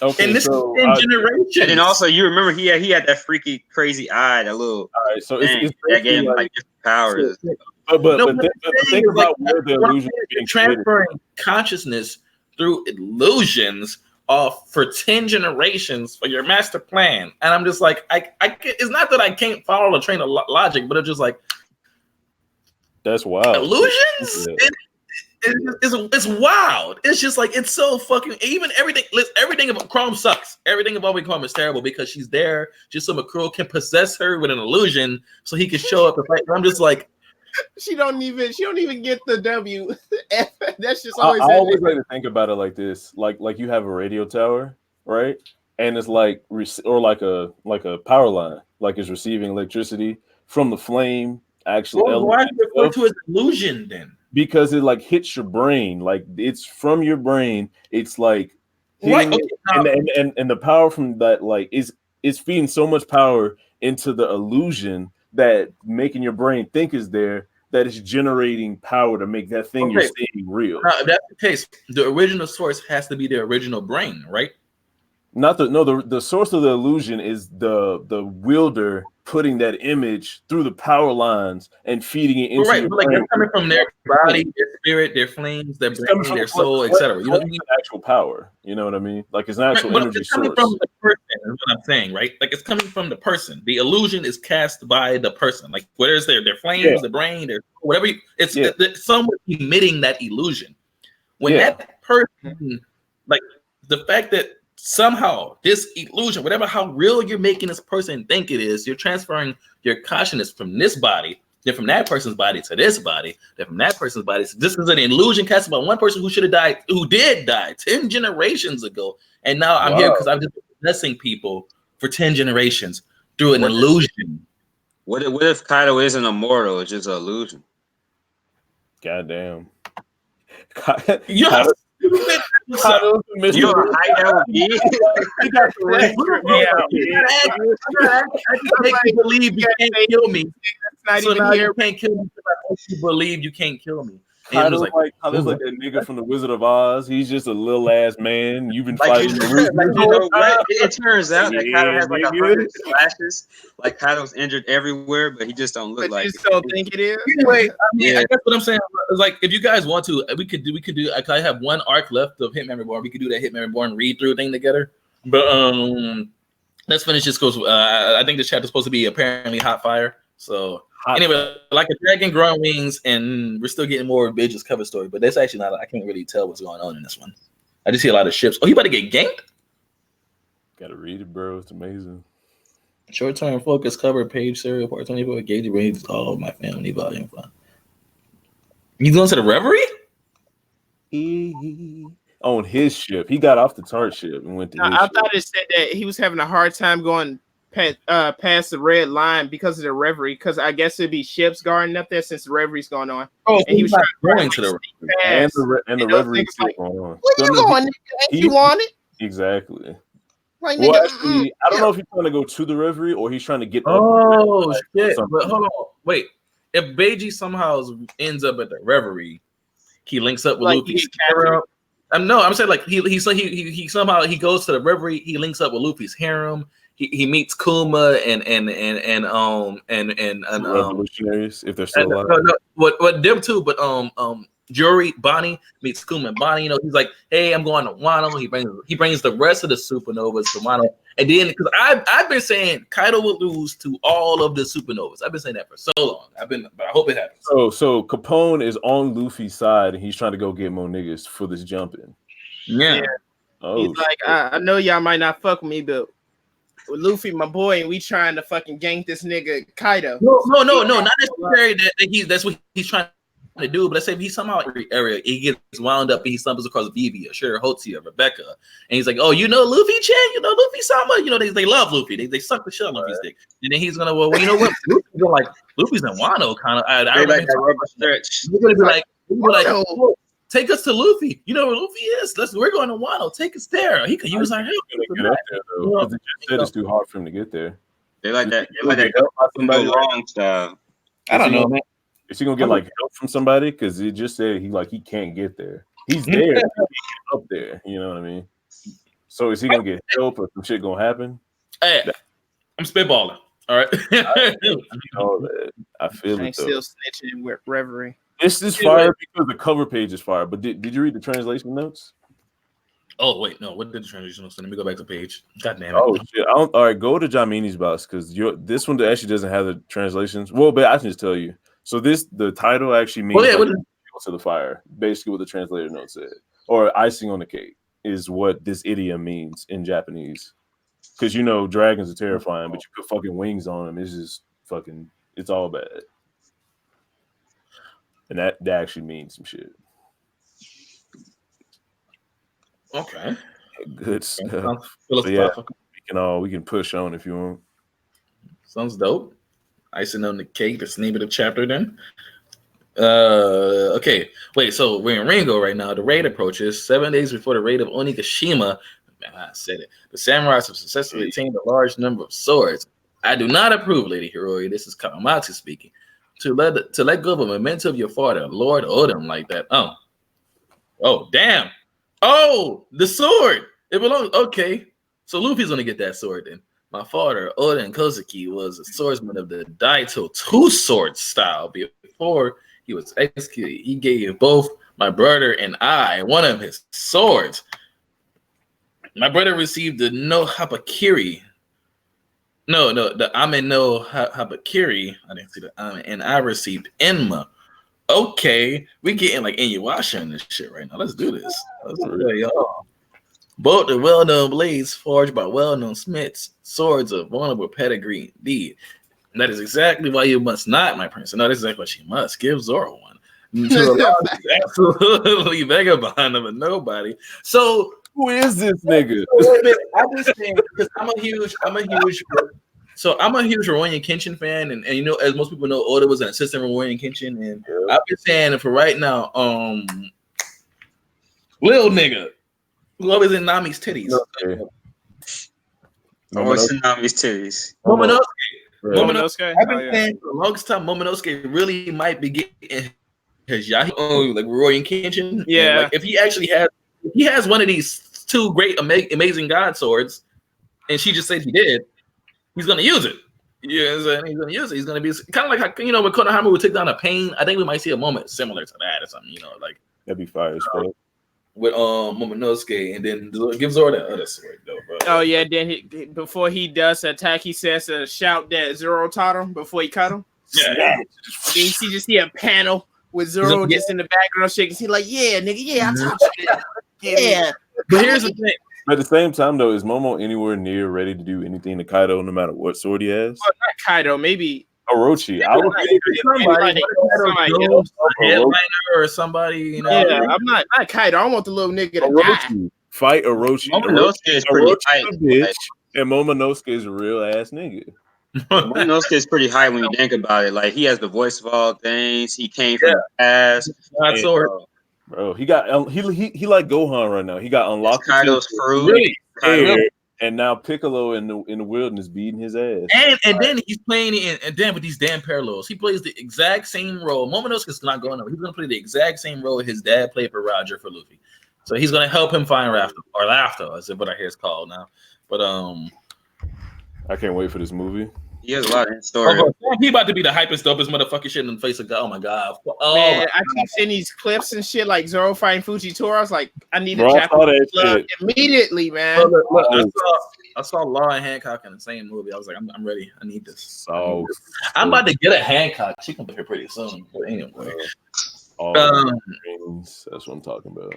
Okay, and this so, is 10 generations. And then also, you remember he had that freaky, crazy eye, that little all right, so thing it's that gave him like, like different powers. think about where the illusion is being created. Transferring consciousness through illusions for 10 generations for your master plan. And I'm just like, it's not that I can't follow the train of logic, but it's just like, that's wild. Illusions? Yeah. It's wild. It's just like, it's so fucking, even everything about Chrome sucks. Everything about Chrome is terrible because she's there just so McCruel can possess her with an illusion so he can show up and fight. I'm just like, she don't even get the W. That's just I always. always like to think about it like this, like you have a radio tower, right? And it's like or like a power line, like it's receiving electricity from the flame. Actually, why do you refer to it as illusion then? Because it like hits your brain, like it's from your brain. It's like hitting it, and the power from that like is feeding so much power into the illusion that making your brain think is there, that is generating power to make that thing you're seeing real. Now, if that's the case, the original source has to be the original brain, right? The source of the illusion is the wielder putting that image through the power lines and feeding it into your brain. Like it's coming from their body, their spirit, their flames, their brain, their soul, etc. You know what I mean? Actual power. You know what I mean? Like it's an actual energy it's coming source. from the person, is what I'm saying, right? Like it's coming from the person. The illusion is cast by the person. Like whether it's their flames, the brain, their whatever. It's someone emitting that illusion. When that person, like the fact that somehow this illusion, how real you're making this person think it is, you're transferring your consciousness from this body, then from that person's body to this body, then from that person's body. So this is an illusion cast by one person who should have died, who did die 10 generations ago. And now I'm here because I'm just possessing people for 10 generations through an illusion. What if Kaido isn't immortal? It's just an illusion. Goddamn. Yeah. You know how high that would be? He got the ring. I make you believe you can't kill me. So now you can't kill me because I make you believe you can't kill me. Kaido's like that nigga from the Wizard of Oz. He's just a little ass man. You've been fighting. It turns out that Kaido has like 100 slashes. Like Kaido's injured everywhere, but he just don't look like. You still think it is? Anyway, I guess what I'm saying is like, if you guys want to, we could do. I have one arc left of Hitman Reborn. We could do that Hitman Reborn read through thing together. But let's finish this. Because I think this chapter is supposed to be apparently hot fire. So. Anyway, like a dragon growing wings, and we're still getting more Bidge's cover story, but that's actually not. I can't really tell what's going on in this one. I just see a lot of ships. Oh, he about to get ganked? Gotta read it, bro. It's amazing. Short-term focus cover page serial part 24. Gauge rates all of my family volume 5. You going to the Reverie? On his ship, he got off the Tart ship and went to. I thought it said that he was having a hard time going past the red line because of the Reverie, because I guess it'd be ships guarding up there since the Reverie's going on. Oh, and he was going to the Reverie. And the Reverie like, going on. Where you going? You want it? Exactly. Like, well, actually, I don't know if he's trying to go to the Reverie or he's trying to get. Oh shit! But hold on, wait. If Beiji somehow ends up at the Reverie, he links up with Luffy. No, I'm saying like he somehow he goes to the Reverie. He links up with Luffy's harem. He meets Kuma and revolutionaries if they're still alive. No, what them too, but Juri Bonnie meets Kuma and Bonnie. You know, he's like, hey, I'm going to Wano. He brings the rest of the supernovas to Wano, and then because I've been saying Kaido will lose to all of the supernovas. I've been saying that for so long. But I hope it happens. So Capone is on Luffy's side, and he's trying to go get more niggas for this jumping. Yeah. Oh, he's like, I know y'all might not fuck with me, but with Luffy, my boy, and we trying to fucking gank this nigga Kaido. No, not necessarily that's what he's trying to do. But let's say if he somehow area he gets wound up and he stumbles across Vivi or Sure Hotzi or Rebecca, and he's like, oh, you know Luffy Chan, you know Luffy Sama, you know they love Luffy, they suck the shit on Luffy's dick, and then he's gonna you know what, Luffy's in Wano kind of. I like that rubber stretch. He's gonna be like, oh, take us to Luffy. You know where Luffy is. We're going to Wano. Take us there. He could use our help. Get up there, though, they just said it's too hard for him to get there. They like that. They like that. Somebody wrong style. I don't know, man. Is he gonna get like help from somebody? Because he just said he can't get there. He's there, up there. You know what I mean? So is he gonna get help or some shit gonna happen? Hey, I'm spitballing. All right. I feel I it still though. snitching with Reverie. It's this fire because the cover page is fire. But did you read the translation notes? Oh wait, no. What did the translation notes? Let me go back to the page. God damn it. Oh shit! All right, go to Jamini's box because this one actually doesn't have the translations. Well, but I can just tell you. So the title actually means to the fire. Basically, what the translator note said, or icing on the cake, is what this idiom means in Japanese. Because dragons are terrifying, but you put fucking wings on them, it's just fucking. It's all bad, and that actually means some shit. Okay. Good stuff. So yeah, we can push on if you want. Sounds dope. Icing on the cake. That's the name of the chapter then. Okay. Wait, so we're in Ringo right now. The raid approaches 7 days before the raid of Onigashima. Man, I said it. The samurais have successfully attained a large number of swords. I do not approve, Lady Hiroi. This is Kawamatsu speaking. To let go of a memento of your father, Lord Odin, like that. Oh, damn. Oh, the sword. It belongs. Okay, so Luffy's gonna get that sword then. My father, Oden Kozuki, was a swordsman of the Daito two-sword style. Before he was executed, he gave both my brother and I one of his swords. My brother received the no Habakiri. The Ame no Habakiri. I didn't see the Ame, and I received Enma. Okay, we getting like Inuyasha and this shit right now. Let's do this. Let's do it, y'all. Both the well-known blades forged by well-known smiths, swords of vulnerable pedigree indeed. And that is exactly why you must not, my prince. No, that's exactly what she must. Give Zoro one. Absolutely vagabond of a nobody. So who is this nigga? I'm just saying because I'm a huge Rurouni Kenshin fan, and as most people know, Oda was an assistant Rurouni Kenshin, and I've been saying for right now, Lil nigga, who always in Nami's titties. Okay. Always in Nami's titties. Momonosuke. I've been saying for the longest time, Momonosuke really might be getting his Yahoo like Rurouni Kenshin. Yeah. Like, if he has one of these two great amazing god swords, and she just said he did. He's gonna use it. Yeah, he's gonna use it. He's gonna be kind of like how when Konohama would take down a pain. I think we might see a moment similar to that or something. Like that'd be fire as fuck. With Momonosuke, and then give Zoro that other sword though. Bro. Oh yeah, then before he does attack, he says to shout that Zoro taught him before he cut him. Yeah. Then you see a panel with Zoro just in the background shaking. He's like, "Yeah, nigga, yeah, I taught you that. Yeah." But here's the thing. But at the same time, though, is Momo anywhere near ready to do anything to Kaido, no matter what sword he has? Well, not Kaido, maybe Orochi. I would headliner or somebody. Yeah, I'm not Kaido. I want the little nigga to die. Fight Orochi. Momonosuke is pretty tight. Bitch, and Momonosuke is a real ass nigga. Momonosuke is pretty high when you think about it. Like he has the voice of all things. He came from the past. Bro, he got he like Gohan right now. He got unlocked Kaido's fruit. Really? And now Piccolo in the wilderness beating his ass. And then he's playing it and then with these damn parallels. He plays the exact same role. Momonosuke's not going over. He's gonna play the exact same role his dad played for Roger for Luffy. So he's gonna help him find Rafto, is what I hear it's called now. But I can't wait for this movie. He has a lot in story. He about to be the hypest, dopest motherfucking shit in the face of God. Oh my god! Man, I keep seeing these clips and shit like Zoro fighting Fujitora. I was like, I need to Japanese plug immediately, man. Look, I saw Laura and Hancock in the same movie. I was like, I'm ready. I need this. So I'm about to get a Hancock. She can be here pretty soon. But anyway, that's what I'm talking about.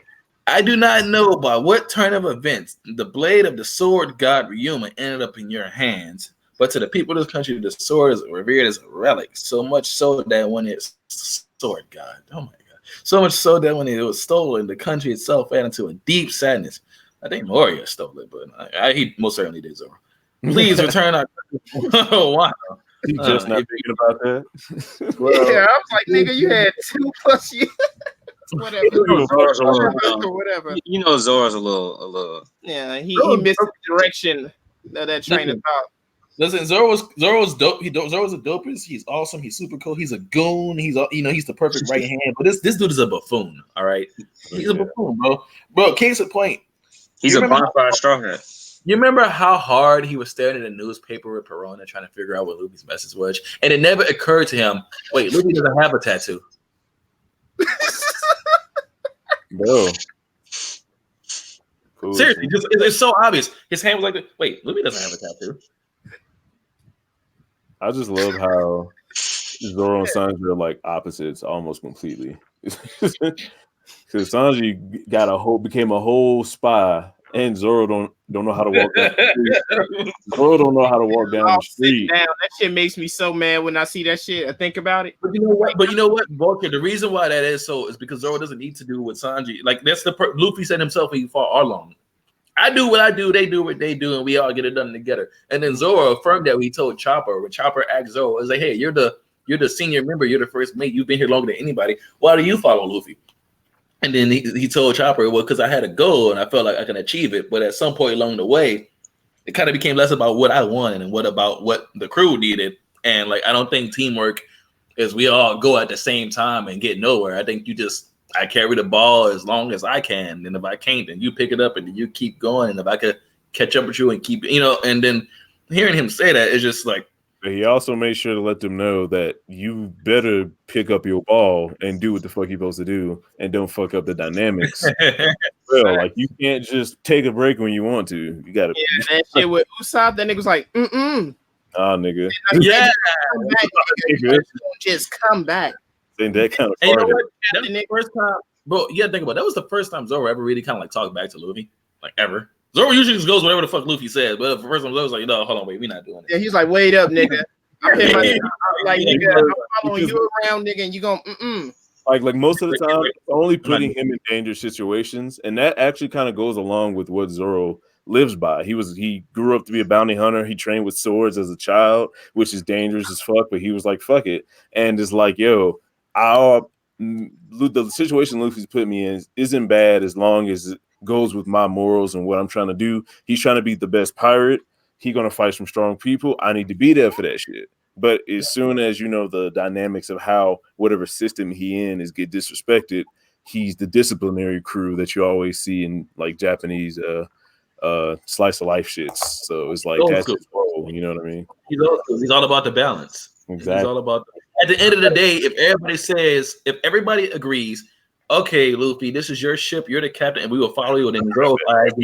I do not know by what turn of events the blade of the sword god Ryuma ended up in your hands. But to the people of this country, the sword is revered as a relic. So much so that when it's sword god, oh my god, so much so that when it was stolen, the country itself fell into a deep sadness. I think Moria stole it, but he most certainly did. Zoro, please return our. Wow, you just not thinking about that. Yeah, I was like, nigga, you had 2+ years. Whatever. You know, Zoro's a little. Yeah, he missed the direction of that train of thought. Listen, Zoro's dope. Zoro's the dopest. He's awesome. He's super cool. He's a goon. He's the perfect right hand. But this dude is a buffoon. All right, he's a buffoon, bro. Bro, case in point, He's a bonfire straw hat. You remember how hard he was staring at the newspaper with Perona trying to figure out what Luffy's message was? And it never occurred to him, wait, Luffy doesn't have a tattoo. Bro. Cool. Seriously, it's so obvious. His hand was like, wait, Luffy doesn't have a tattoo. I just love how Zoro and Sanji are like opposites almost completely. Because Sanji became a whole spy, and Zoro don't know how to walk down the street. Zoro don't know how to walk down the street. That shit makes me so mad when I see that shit. I think about it. But you know what, Vulcan, the reason why that is so is because Zoro doesn't need to do what Sanji. Like that's Luffy said himself he fought Arlong. I do what I do, they do what they do, and we all get it done together. And then Zoro affirmed that when he told Chopper, when Chopper asked Zoro, was like, hey, you're the senior member, you're the first mate, you've been here longer than anybody. Why do you follow Luffy? And then he told Chopper, well, because I had a goal and I felt like I can achieve it. But at some point along the way, it kind of became less about what I wanted and what the crew needed. And like I don't think teamwork is we all go at the same time and get nowhere. I think I carry the ball as long as I can. And if I can't, then you pick it up and then you keep going. And if I could catch up with you and keep, and then hearing him say that, it's just like. He also made sure to let them know that you better pick up your ball and do what the fuck you're supposed to do and don't fuck up the dynamics. Well, like you can't just take a break when you want to. You gotta. Yeah, that shit with Usopp, that nigga was like, Ah, nigga. Yeah. Just come back. And that kind of and you know what? That was the first time, bro. You gotta think about it. That was the first time Zoro ever really kind of like talked back to Luffy, like ever. Zoro usually just goes whatever the fuck Luffy says, but the first time Zoro was like, no, hold on, wait, we're not doing it. Yeah, he's like, wait up, nigga. I'm following you around, nigga, and you going, Like most of the time, only putting him in dangerous situations, and that actually kind of goes along with what Zoro lives by. He grew up to be a bounty hunter. He trained with swords as a child, which is dangerous as fuck. But he was like, fuck it, and it's like, yo, the situation Luffy's put me in isn't bad as long as it goes with my morals and what I'm trying to do. He's trying to be the best pirate. He's gonna fight some strong people. I need to be there for that shit. But as soon as the dynamics of how whatever system he in is get disrespected, he's the disciplinary crew that you always see in like Japanese slice of life shits. So it's like that's his role, you know what I mean? He's all about the balance. Exactly. He's all about at the end of the day, if everybody agrees, okay, Luffy, this is your ship, you're the captain, and we will follow you, then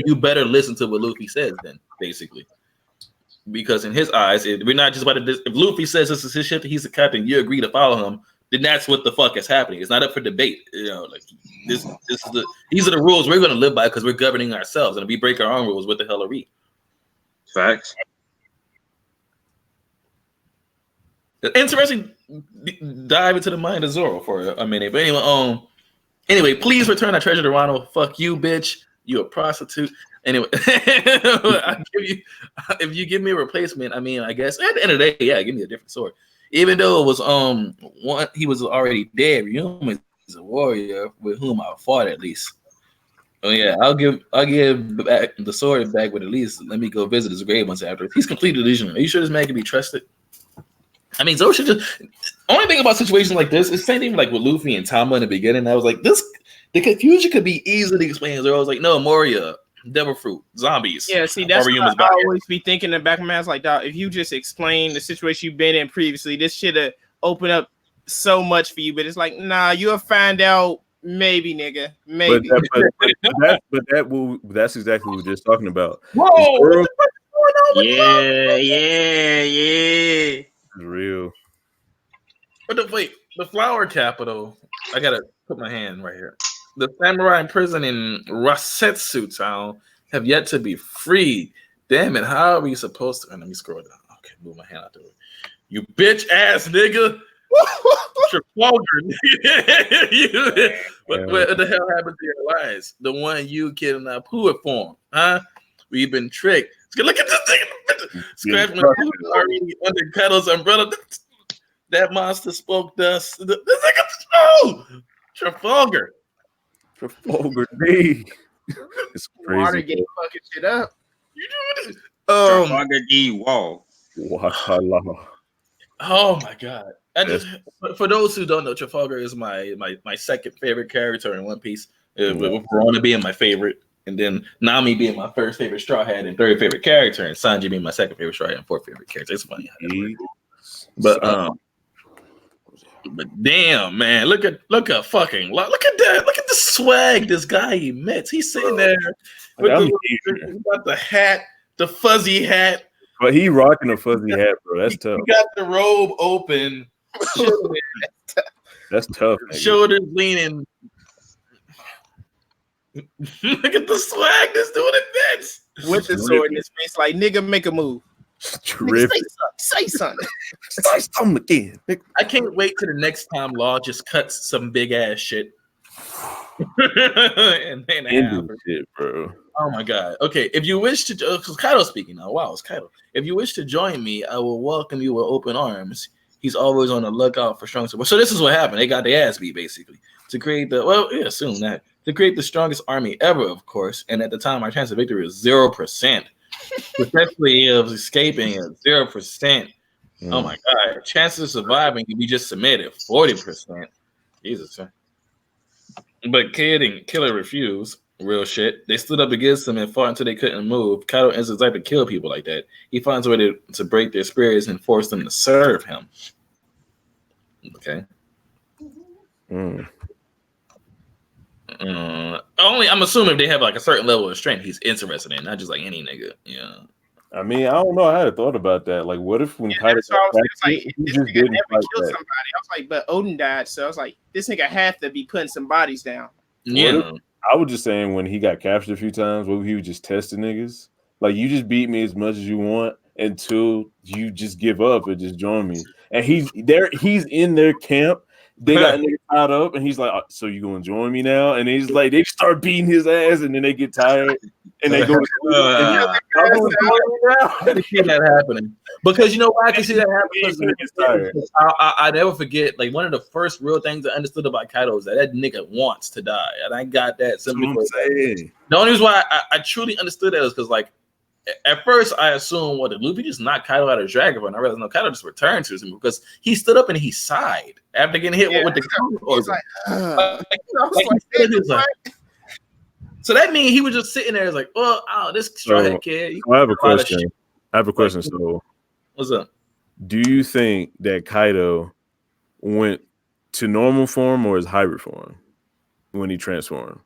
you better listen to what Luffy says then, basically. Because in his eyes, we're not just about to. If Luffy says this is his ship, he's the captain, you agree to follow him, then that's what the fuck is happening. It's not up for debate. Like these are the rules we're going to live by because we're governing ourselves, and if we break our own rules, what the hell are we? Facts. Interesting. Dive into the mind of Zoro for a minute. But anyway, please return that treasure to Wano. Fuck you, bitch. You a prostitute. Anyway, if you give me a replacement, I mean, I guess at the end of the day, yeah, give me a different sword. Even though it was he was already dead. Ryuma is a warrior with whom I fought at least. Oh yeah, I'll give back the sword back, but at least let me go visit his grave once after. He's completely delusional. Are you sure this man can be trusted? I mean, Zoro should just. Only thing about situations like this is the same thing like with Luffy and Tama in the beginning. I was like, the confusion could be easily explained. Zoro was like, no, Moria, devil fruit, zombies. Yeah, see, that's what I always be thinking in the back of my head. Like, dog, if you just explain the situation you've been in previously, this should have opened up so much for you. But it's like, nah, you'll find out maybe, nigga, maybe. That's exactly what we're just talking about. Whoa! Yeah. It's real. But the flower capital. I gotta put my hand right here. The samurai in prison in Rasetsu Town have yet to be freed. Damn it! How are we supposed to? Let me scroll down. Okay, move my hand out the way. You bitch ass nigga. Trafalgar. What the hell happened to your lives? The one you kidnapped Pua form, huh? We've been tricked. Look at this thing. Scratch my already under Cuddle's umbrella. That monster spoke dust. This nigga, Trafalgar. Trafalgar D. It's crazy. Watergate fucking shit up. You doing this? Trafalgar D Wall. Oh my god! For those who don't know, Trafalgar is my second favorite character in One Piece. With Verona being my favorite. And then Nami being my first favorite Straw Hat and third favorite character, and Sanji being my second favorite Straw Hat and fourth favorite character. It's funny. But damn, man, look at that. Look at the swag this guy emits. He's sitting there with got the hat, the fuzzy hat. But he rocking a fuzzy hat, bro. That's tough. He got the robe open. That's tough. Shoulders leaning. Look at the swag this dude admits. With the sword in his face, like, nigga, make a move. Nigga, say something. Say something again. I can't wait till the next time Law just cuts some big ass shit. and then shit, bro. Oh my god. Okay, if you wish to, because Kaido's speaking now. Wow, it's Kaido. If you wish to join me, I will welcome you with open arms. He's always on the lookout for strong support. So this is what happened. They got their ass beat basically to create assume that to create the strongest army ever, of course. And at the time, our chance of victory was 0%. Especially of escaping at 0%. Oh my god! Chances of surviving can be just submitted 40%. Jesus. But Kid and Killer refused. Real shit. They stood up against him and fought until they couldn't move. Kaido is the type to kill people like that. He finds a way to break their spirits and force them to serve him. Okay. Only I'm assuming if they have like a certain level of strength, he's interested in, not just like any nigga. Yeah. I mean, I don't know. I had thought about that. Like, what if when Kaido this nigga never killed somebody? I was like, but Odin died, so I was like, this nigga have to be putting some bodies down. Yeah. I was just saying when he got captured a few times, what if he was just testing niggas? Like, you just beat me as much as you want until you just give up and just join me. And he's in their camp. They got niggas tied up, and he's like, so you gonna join me now? And he's like, they start beating his ass, and then they get tired, and they go to I can see that happening. Because you know why I can see that happening? I never forget, like, one of the first real things I understood about Kaido is that nigga wants to die. And I got that simply. The only reason why I truly understood that is because, like, at first I assumed, did Luffy just knock Kaido out of Dragon? And I realized, no, Kaido just returned to him because he stood up and he sighed after getting hit with the So that means he was just sitting there, like, this straw hat kid. I have a question. So, what's up? Do you think that Kaido went to normal form or his hybrid form when he transformed?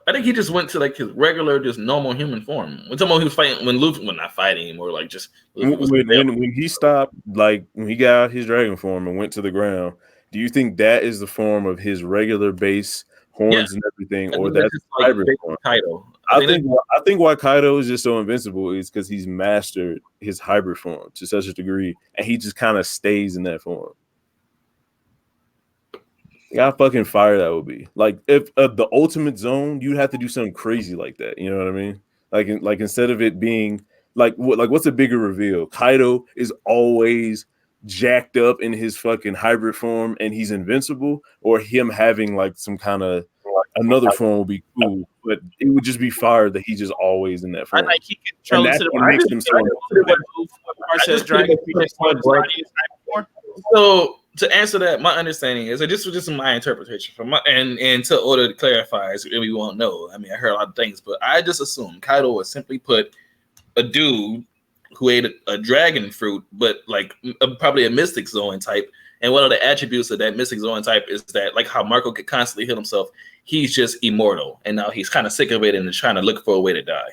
I think he just went to like his regular, just normal human form. When he was fighting, when Luffy, not fighting him, or like just when he stopped, like when he got out his dragon form and went to the ground. Do you think that is the form of his regular base horns and everything, or that's his hybrid form? Kaido. I think why Kaido is just so invincible is because he's mastered his hybrid form to such a degree, and he just kind of stays in that form. How fucking fire that would be! Like if the ultimate zone, you'd have to do something crazy like that. You know what I mean? Like instead of it being what's a bigger reveal? Kaido is always jacked up in his fucking hybrid form and he's invincible, or him having like some kind of another form would be cool, but it would just be fire that he's just always in that form. I think he controls So to answer that, my understanding is that this was just my interpretation from and until Oda clarifies, we won't know. I mean, I heard a lot of things, but I just assumed Kaido would simply put a dude who ate a dragon fruit, but like probably a Mystic Zoan type. And one of the attributes of that Mystic Zoan type is that, like how Marco could constantly heal himself, he's just immortal. And now he's kind of sick of it and is trying to look for a way to die.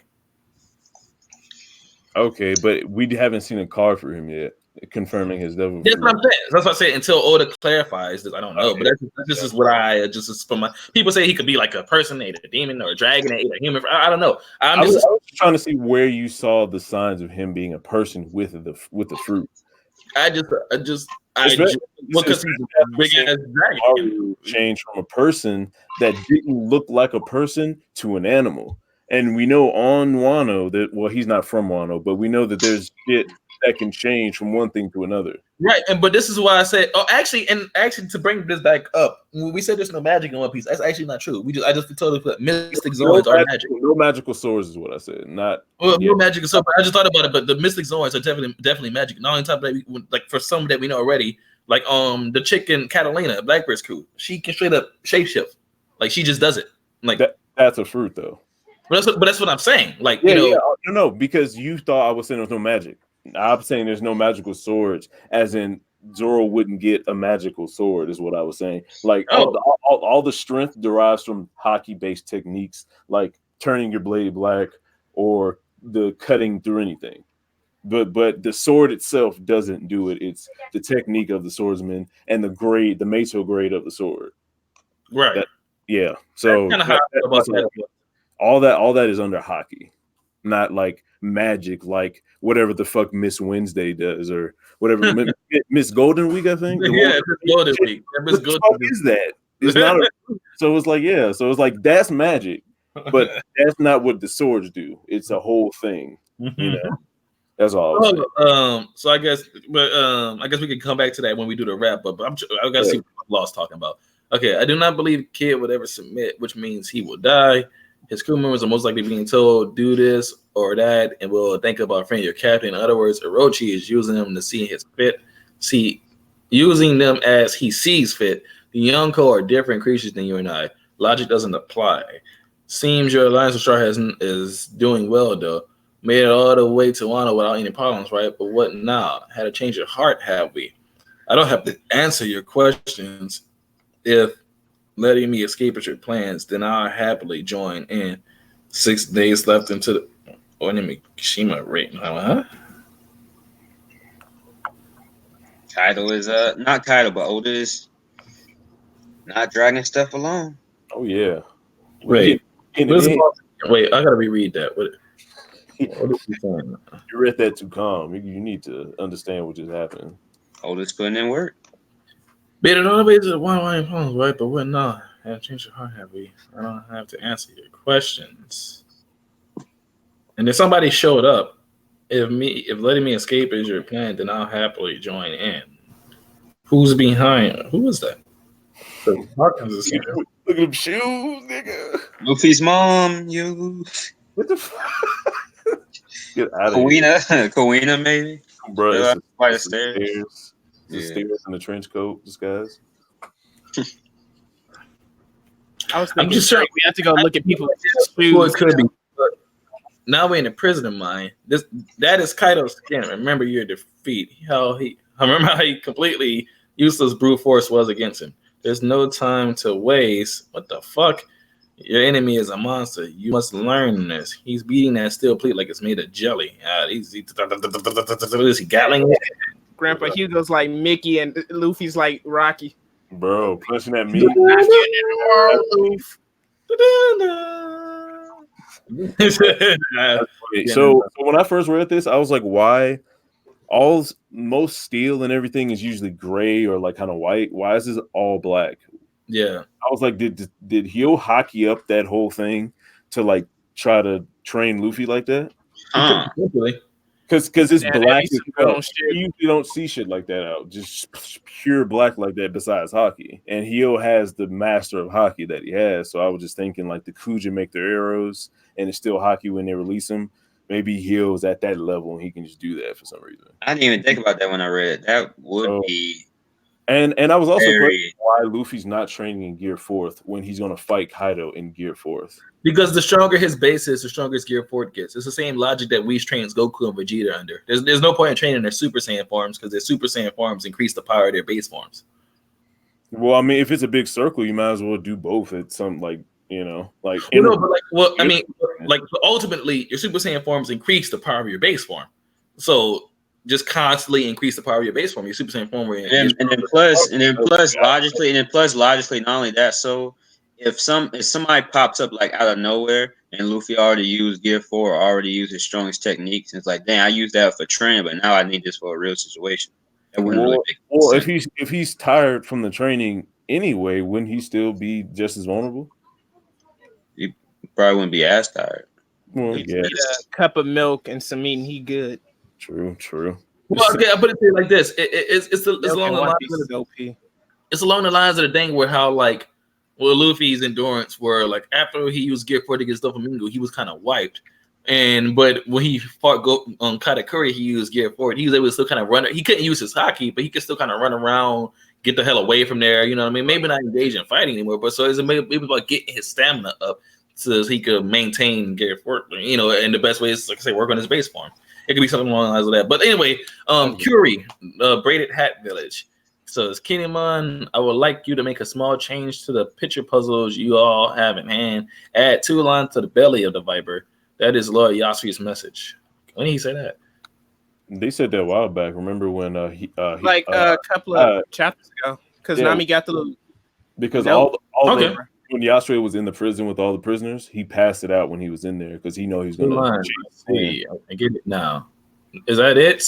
Okay, but we haven't seen a card for him yet, confirming his devil. That's what I'm saying. That's what I say. Until Oda clarifies this, I don't know. Okay. But this is what I just is from my people say he could be like a person, ate a demon, or a dragon, ate a human. I don't know. I was trying to see where you saw the signs of him being a person with the fruit. Because he's a big ass dragon. Changed from a person that didn't look like a person to an animal. And we know on Wano that, well, he's not from Wano, but we know that there's shit that can change from one thing to another. Right, but this is why I said, actually to bring this back up, when we said there's no magic in One Piece, that's actually not true. I just totally put Mystic Zoans are magic. No magical swords is what I said. No magical swords. I just thought about it, but the Mystic Zoans are definitely magic. Not only type that, like for some that we know already, like the chick in Catalina, Blackbeard's crew, she can straight up shapeshift. Like she just does it. Like that's a fruit though. But that's what I'm saying. Like, no, because you thought I was saying there's no magic. I'm saying there's no magical swords, as in Zoro wouldn't get a magical sword, is what I was saying. Like all the strength derives from hockey-based techniques, like turning your blade black or the cutting through anything. But the sword itself doesn't do it. It's the technique of the swordsman and the Meito grade of the sword. Right. So kind of how I feel about that. all that is under hockey, not like magic, like whatever the fuck Miss Wednesday does or whatever Miss Golden Week, I think. Miss Golden Week. What the fuck is that? It's not. So it's like So it's like that's magic, but that's not what the swords do. It's a whole thing. You know. That's all. So I guess we can come back to that when we do the wrap up. But I gotta see what Lost talking about. Okay, I do not believe Kid would ever submit, which means he will die. His crew members are most likely being told do this or that, and will think about friend your captain. In other words, Orochi is using them to see his fit. Using them as he sees fit. The Yonko are different creatures than you and I. Logic doesn't apply. Seems your alliance with Straw is doing well though. Made it all the way to Wano without any problems, right? But what now? Had to change your heart, have we? I don't have to answer your questions. If letting me escape at your plans, then I'll happily join in. 6 days left into the Onimishima rate. Huh? Kaido is not Kaido, but Oda is not dragging stuff along. Oh yeah. Wait, I gotta reread that. What is he saying? You read that too calm. You need to understand what just happened. Oda's putting in work. Made it all the way to the one phones, right? But what not? Have changed your heart, have we? I don't have to answer your questions. And if somebody showed up, if letting me escape is your plan, then I'll happily join in. Who's behind? Who is that? Look at them shoes, nigga. Luffy's mom, you. What the fuck? Get out of here. Kawina, maybe. Bro, by the stairs. The stairs in the trench coat, disguise. I'm just sure we have to go look at people's shoes. Well, it could be. Now we're in the prison of mine. That is Kaido's skin. Remember your defeat. I remember how he completely useless brute force was against him. There's no time to waste. What the fuck? Your enemy is a monster. You must learn this. He's beating that steel plate like it's made of jelly. Is he Gatling? Grandpa Hugo's like Mickey and Luffy's like Rocky. Bro, punching that meat. So when I first read this, I was like, why most steel and everything is usually gray or like kind of white? Why is this all black? Yeah. I was like, did Hyo hockey up that whole thing to like try to train Luffy like that? Because it's black. You usually don't see shit like that out. Just pure black like that besides hockey. And Hyo has the master of hockey that he has. So I was just thinking like the Kuja make their arrows and it's still hockey when they release them. Maybe Hyo's at that level and he can just do that for some reason. I didn't even think about that when I read it. That would be. And I was also questioning why Luffy's not training in Gear 4th when he's going to fight Kaido in Gear 4th. Because the stronger his base is, the stronger his Gear 4th gets. It's the same logic that Whis trains Goku and Vegeta under. There's no point in training their Super Saiyan forms because their Super Saiyan forms increase the power of their base forms. Well, I mean, if it's a big circle, you might as well do both at some ultimately, your Super Saiyan forms increase the power of your base form. So just constantly increase the power of your base form. Your Super Saiyan form, and then plus logically, not only that. So if somebody pops up like out of nowhere and Luffy already used Gear 4 or already used his strongest techniques, and it's like, dang, I used that for training, but now I need this for a real situation. If he's tired from the training anyway, wouldn't he still be just as vulnerable? He probably wouldn't be as tired. Well, a cup of milk and some meat, and he good. True. Well, okay, I put it to you like this: it's along the lines of the thing where how like, Luffy's endurance were like after he used Gear 4 against Doflamingo, he was kind of wiped, but when he fought Katakuri, he used Gear 4. He was able to still kind of run. He couldn't use his haki, but he could still kind of run around, get the hell away from there. You know what I mean? Maybe not engage in fighting anymore, but so it's maybe about getting his stamina up so he could maintain Garrett Fort. And the best way is, like I say, work on his base form. It could be something along the lines of that. But anyway, Curie, Braided Hat Village. So it's Kinemon. I would like you to make a small change to the picture puzzles you all have in hand. Add 2 lines to the belly of the Viper. That is Lord Yasui's message. When did he say that? They said that a while back. Remember when a couple of chapters ago, because Nami got the little. Because when Yasui was in the prison with all the prisoners, he passed it out when he was in there because he know he's gonna. I get it now. Is that it?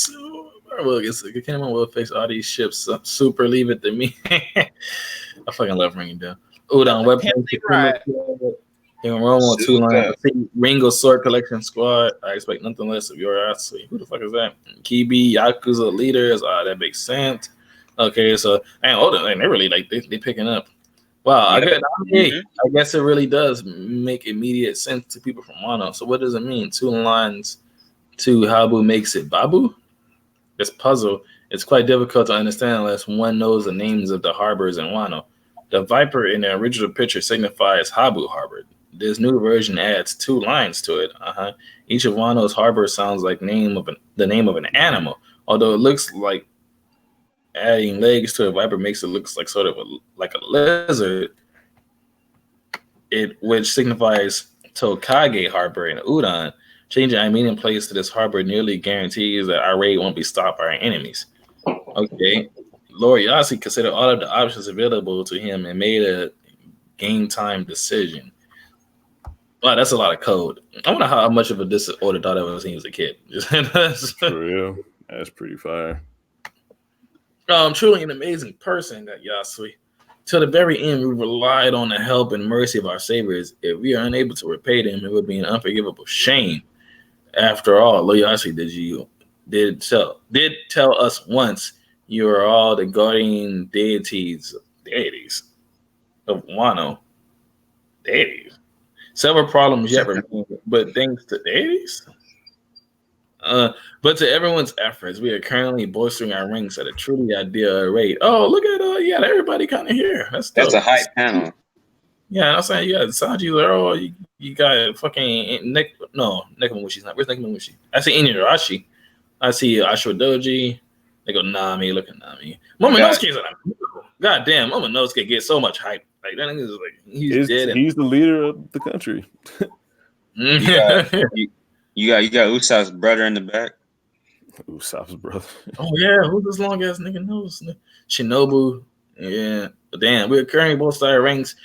Well, Kinemon will fix all these ships. Super, leave it to me. I fucking love Ringing Down. Udon weapon. In Rome on 2 lines. Ringo Sword Collection Squad. I expect nothing less of your Yasui. Who the fuck is that? Kibi Yakuza leaders. That makes sense. Okay, so they really they picking up. Wow, I guess it really does make immediate sense to people from Wano. So what does it mean? 2 lines to Habu makes it Babu? This puzzle is quite difficult to understand unless one knows the names of the harbors in Wano. The Viper in the original picture signifies Habu Harbor. This new version adds 2 lines to it. Each of Wano's harbors sounds like the name of an animal, although it looks like adding legs to a Viper makes it look like sort of like a lizard, which signifies Tokage Harbor in Udon. Changing our meeting place to this harbor nearly guarantees that our raid won't be stopped by our enemies. Okay. Lord Yasui considered all of the options available to him and made a game time decision. Wow, that's a lot of code. I wonder how much of a disorder thought I was when he was a kid. For real. That's pretty fire. Truly an amazing person, that Yasui. To the very end, we relied on the help and mercy of our saviors. If we are unable to repay them, it would be an unforgivable shame. After all, Lord Yasui did tell us once, you are all the guardian deities of Wano. Deities. Several problems yet remain, but thanks to deities. But to everyone's efforts, we are currently bolstering our ranks at a truly ideal rate. Oh, look at everybody kind of here. That's a hype panel. Yeah, I'm saying you got Sanji, Zoro, you got fucking Nekomamushi's not. Where's Nekomamushi? I see Inuyarashi. I see Ashura Doji. They go Nami. Look at Nami. Momonosuke's God damn, Momonosuke gets so much hype. Like that nigga's like he's dead. He's the leader of the country. You got Usopp's brother in the back. Usopp's brother. Oh yeah, who's this long ass nigga knows? Shinobu. Yeah, but damn, we're currently both our ranks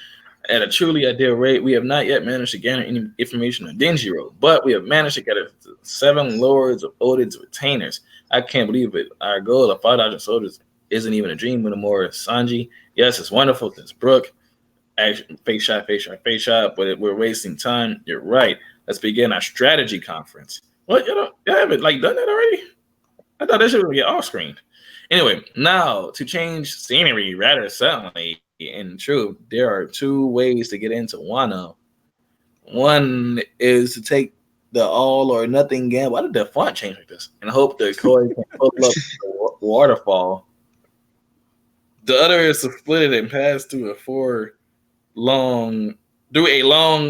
at a truly ideal rate. We have not yet managed to gather any information on Denjiro, but we have managed to gather 7 lords of Oden's retainers. I can't believe it. Our goal of 5,000 soldiers isn't even a dream anymore. Sanji, yes, it's wonderful. It's Brook. Action, face shot, but we're wasting time. You're right. Let's begin our strategy conference. What? You haven't done that already? I thought that shit would get off screen. Anyway, now to change scenery rather suddenly. In truth, there are 2 ways to get into Wano. One is to take the all or nothing gamble. Why did the font change like this? And hope the Koi can pull up the waterfall. The other is to split it and pass through a long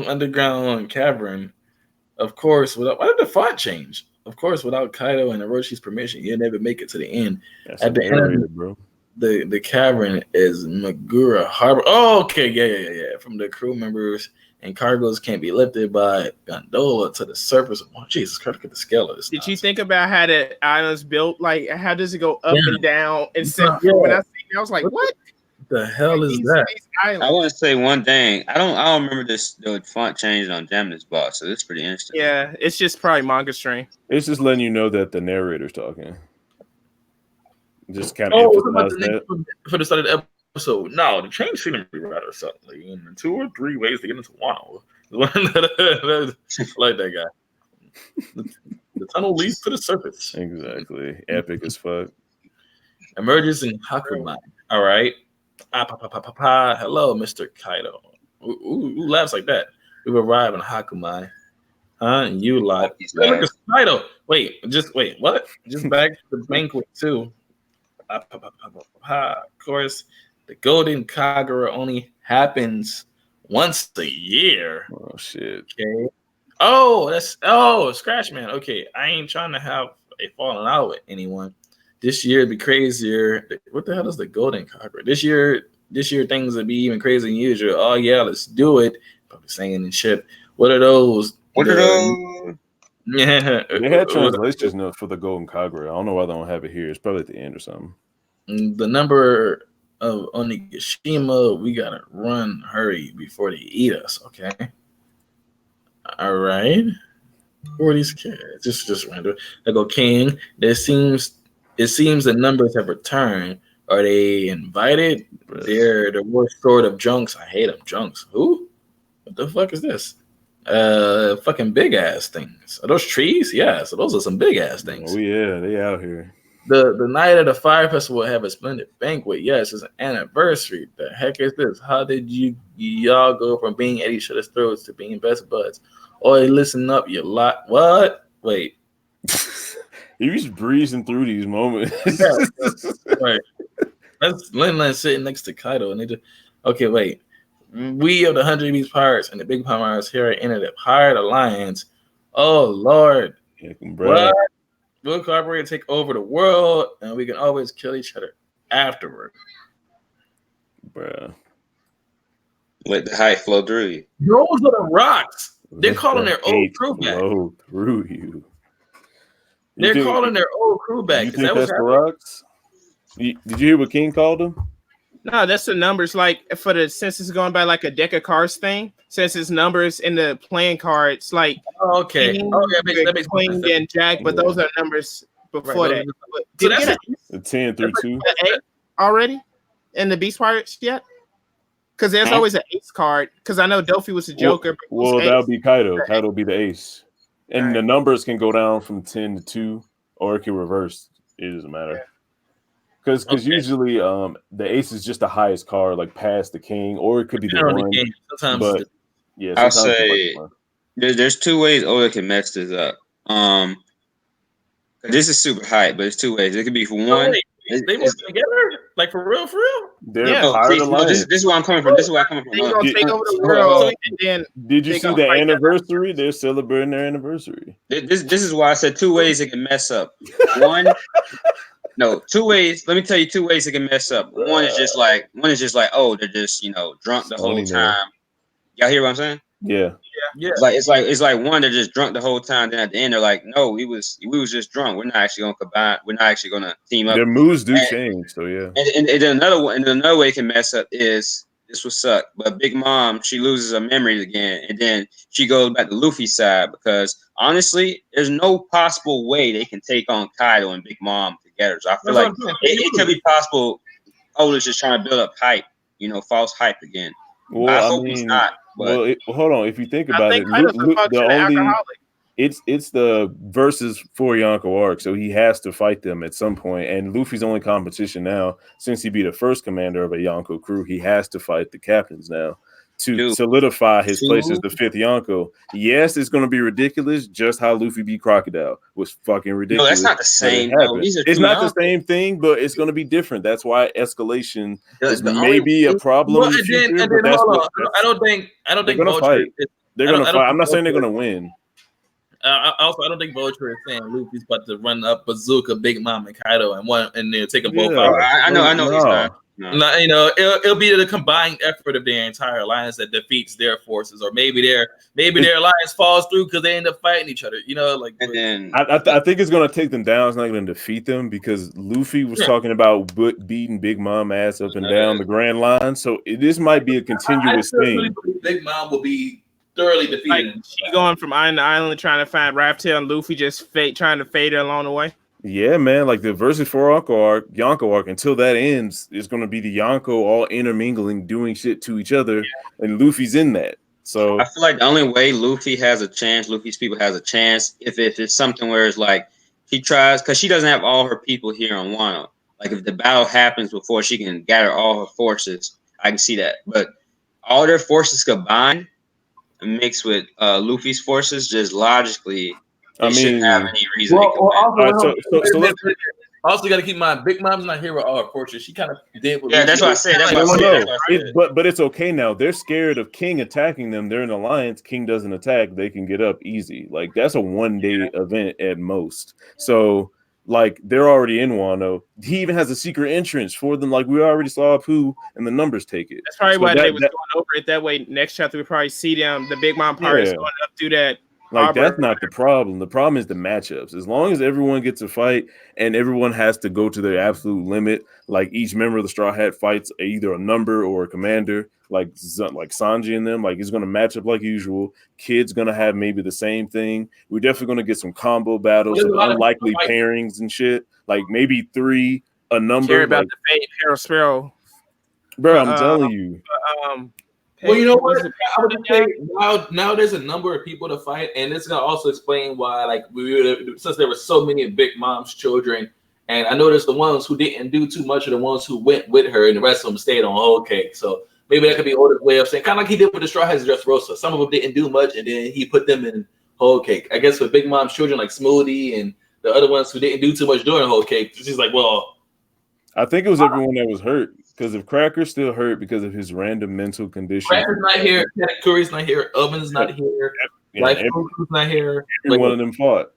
underground cavern. Of course, why did the font change? Of course, without Kaido and Oroshi's permission, you'll never make it to the end. That's at the end, bro. The cavern is Magura Harbor. Oh, okay, yeah. From the crew members and cargoes can't be lifted by gondola to the surface. Oh, Jesus Christ, look at the scale of this. Did you think about how the island's built? Like, how does it go up and down? And when I see it, I was like, what the hell is that? I want to say one thing. I don't remember the font changed on Demnus Boss, so it's pretty interesting. Yeah, it's just probably manga stream. It's just letting you know that the narrator's talking. Just kind of emphasize that. For the start of the episode. No, the change scenery rather suddenly. And 2 or 3 ways to get into Wano. Like that guy. The tunnel leads to the surface. Exactly. Epic as fuck. Emerges in Hakumai. All right. Hello, Mr. Kaido. Who laughs like that? We arrive in Hakumai. And you lie. Kaido. Wait, what? Just back to the banquet too. Of course, the Golden Kagura only happens once a year. Oh shit. Okay. Scratch Man. Okay, I ain't trying to have a falling out with anyone. This year be crazier. What the hell is the golden cockroach? This year things would be even crazier than usual. Oh yeah, let's do it. Probably singing and shit. What are those? Yeah, they had translations notes for the golden cockroach. I don't know why they don't have it here. It's probably at the end or something. The number of Onigashima, we gotta hurry before they eat us. Okay. All right. Who are these kids? Just random. I go King. It seems the numbers have returned. Are they invited? They're the worst sort of junks. I hate them. Junks. Who? What the fuck is this? Fucking big ass things. Are those trees? Yeah. So those are some big ass things. Oh yeah, they out here. The night of the Fire Festival will have a splendid banquet. Yes, it's an anniversary. The heck is this? How did y'all go from being at each other's throats to being best buds? Oi, listen up, you lot. What? Wait. You're just breezing through these moments. Right. That's Lin sitting next to Kaido, and they just okay. Wait. We of the 100 Beast Pirates and the Big Pirates here entered the Pirate Alliance. Oh Lord. What? We'll cooperate and take over the world, and we can always kill each other afterward. Bruh. Let the hype flow through you. Those are the rocks. They're calling their old crew back. Flow through you. They're calling their old crew back. You think that's the rocks? Did you hear what King called them? No, that's the numbers. Like since it's going by like a deck of cards thing, since it's numbers in the playing cards, like okay, King, that makes Queen and Jack, but those are numbers before that. So that's a 10 through 2 already in the Beast Pirates yet? Because there's always an ace card. Because I know Dofi was a Joker. Well, that would be Kaido. Kaido would be the ace, and the numbers can go down from 10 to 2, or it can reverse. It doesn't matter. Because usually the ace is just the highest card, like past the king, or it could be the one. Sometimes, but yeah, I'll say there's two ways Oda can mess this up. This is super hype, but it's two ways. It could be for one. They work together, like for real. This is where I'm coming from. This is where I'm coming from. They're gonna take over the world. And then did you see the anniversary? They're celebrating their anniversary. This is why I said two ways it can mess up. One. No, two ways. Let me tell you two ways it can mess up. One is just like, oh, they're just drunk the whole time. Y'all hear what I'm saying? Yeah. It's like one, they're just drunk the whole time. Then at the end, they're like, no, we was just drunk. We're not actually gonna combine. We're not actually gonna team up. Their moves do change. So yeah. And then another way it can mess up is this will suck. But Big Mom, she loses her memories again, and then she goes back to Luffy's side because honestly, there's no possible way they can take on Kaido and Big Mom together. So I feel like it could be possible. Oda's just trying to build up hype, false hype again. Well, I hope he's not. But hold on. If you think about it, it's the versus for Yonko arc, so he has to fight them at some point. And Luffy's only competition now, since he be the first commander of a Yonko crew, he has to fight the captains now to solidify his place as the fifth Yonko. Yes, it's going to be ridiculous. Just how Luffy beat Crocodile was fucking ridiculous. No, that's not the same. It's not the same thing, but it's going to be different. That's why escalation is maybe a problem. Well, and then hold on. I don't think they're going to fight. They're going to fight. I'm not saying they're going to win. I don't think Vulture is saying Luffy's about to run up Bazooka, Big Mom, and Kaido and then take them both out. I know he's not. No. It'll be the combined effort of their entire alliance that defeats their forces, or maybe their alliance falls through because they end up fighting each other. And then I think it's going to take them down. It's not going to defeat them because Luffy was talking about beating Big Mom ass up and down the Grand Line. So this might be a continuous thing. Really believe Big Mom will be thoroughly defeated. She's going from island to island trying to find Raptail, and Luffy just trying to fade her along the way. Yeah, man, like the versus for Yonko arc, until that ends, it's going to be the Yonko all intermingling, doing shit to each other, and Luffy's in that. So I feel like the only way Luffy's people has a chance, if it's something where it's like he tries, because she doesn't have all her people here on Wano. Like if the battle happens before she can gather all her forces, I can see that. But all their forces combined, mixed with Luffy's forces, just logically. Shouldn't have any reason. Also, got to keep in mind, Big Mom's not here with all her fortune. She kind of did. Yeah, that's what I said. That's what I said. But it's okay now. They're scared of King attacking them. They're in alliance. King doesn't attack. They can get up easy. Like that's a 1-day event at most. So like they're already in Wano. He even has a secret entrance for them. Like we already saw Apu and the numbers take it. That's probably why they was going over it that way. Next chapter we probably see them. The Big Mom pirates going up through that. Like that's not the problem. The problem is the matchups. As long as everyone gets a fight and everyone has to go to their absolute limit, like each member of the Straw Hat fights either a number or a commander, like Sanji and them, like it's going to match up like usual. Kid's going to have maybe the same thing. We're definitely going to get some combo battles, some unlikely pairings and shit. Like maybe 3 a number. Care about like, the fate, Harold Sparrow. Bro, I'm telling you. Well, you know what? I would say now there's a number of people to fight, and it's gonna also explain why, like, since there were so many of Big Mom's children, and I noticed the ones who didn't do too much are the ones who went with her, and the rest of them stayed on Whole Cake. So maybe that could be Oda's way of saying, kind of like he did with the Straw Hats and Dressrosa. Some of them didn't do much, and then he put them in Whole Cake. I guess with Big Mom's children, like Smoothie and the other ones who didn't do too much during Whole Cake, she's like, well, I think it was everyone that was hurt. Because if Cracker's still hurt because of his random mental condition, Cracker's not here, Curry's not here, Oven's not here, Life's not here. Every one of them fought.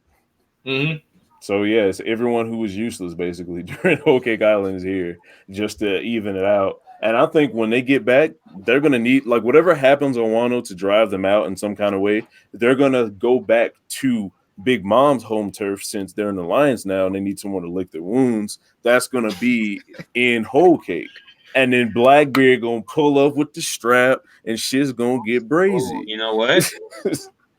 Mm-hmm. So yes, everyone who was useless basically during Whole Cake Island is here just to even it out. And I think when they get back, they're gonna need like whatever happens on Wano to drive them out in some kind of way. They're gonna go back to Big Mom's home turf since they're in alliance now and they need someone to lick their wounds. That's gonna be in Whole Cake. And then Blackbeard gonna pull up with the strap and shit's gonna get brazy. Oh, you know what?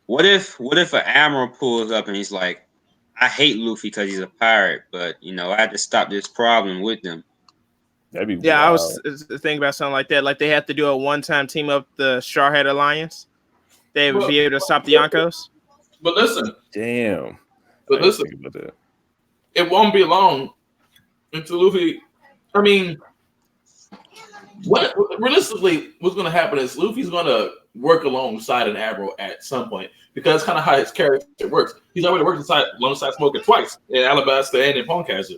What if an admiral pulls up and he's like, I hate Luffy because he's a pirate, but you know, I had to stop this problem with them. That'd be wild. I was thinking about something like that. Like they have to do a one-time team up the Straw Hat Alliance. They would be able to stop the Yonkos. But listen. Damn. But listen. It won't be long until Luffy. I mean, what realistically what's going to happen is Luffy's going to work alongside an admiral at some point because that's kind of how his character works. He's already worked alongside Smoker twice in Alabasta and in Pongcaster.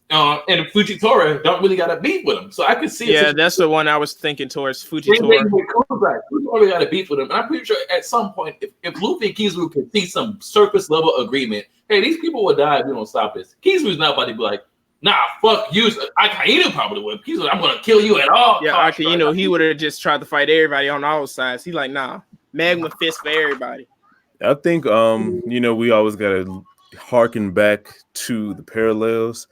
And Fujitora don't really got a beef with him, so I can see. Yeah, that's the one I was thinking towards Fujitora. Fujitora got a beef with him, and I'm pretty sure at some point, if Luffy and Kizaru can see some surface level agreement, hey, these people will die if we don't stop this. Kizaru's not about to be like, nah, fuck you. Akainu probably would. He's like, I'm gonna kill you at all. Yeah, Akainu, he would have just tried to fight everybody on all sides. He's like, nah, magma fist for everybody. I think we always gotta harken back to the parallels.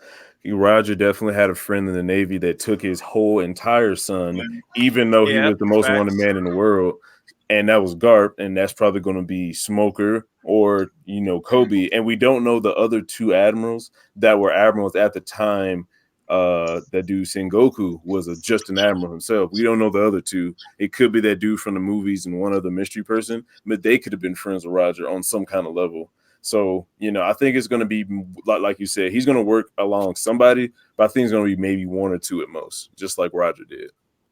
Roger definitely had a friend in the Navy that took his whole entire son, even though he was the most wanted man in the world. And that was Garp, and that's probably going to be Smoker or, Kobe. And we don't know the other 2 admirals that were admirals at the time. That dude Sengoku was just an admiral himself. We don't know the other 2. It could be that dude from the movies and one other mystery person, but they could have been friends with Roger on some kind of level. So, I think it's going to be, like you said, he's going to work along somebody, but I think it's going to be maybe 1 or 2 at most, just like Roger did.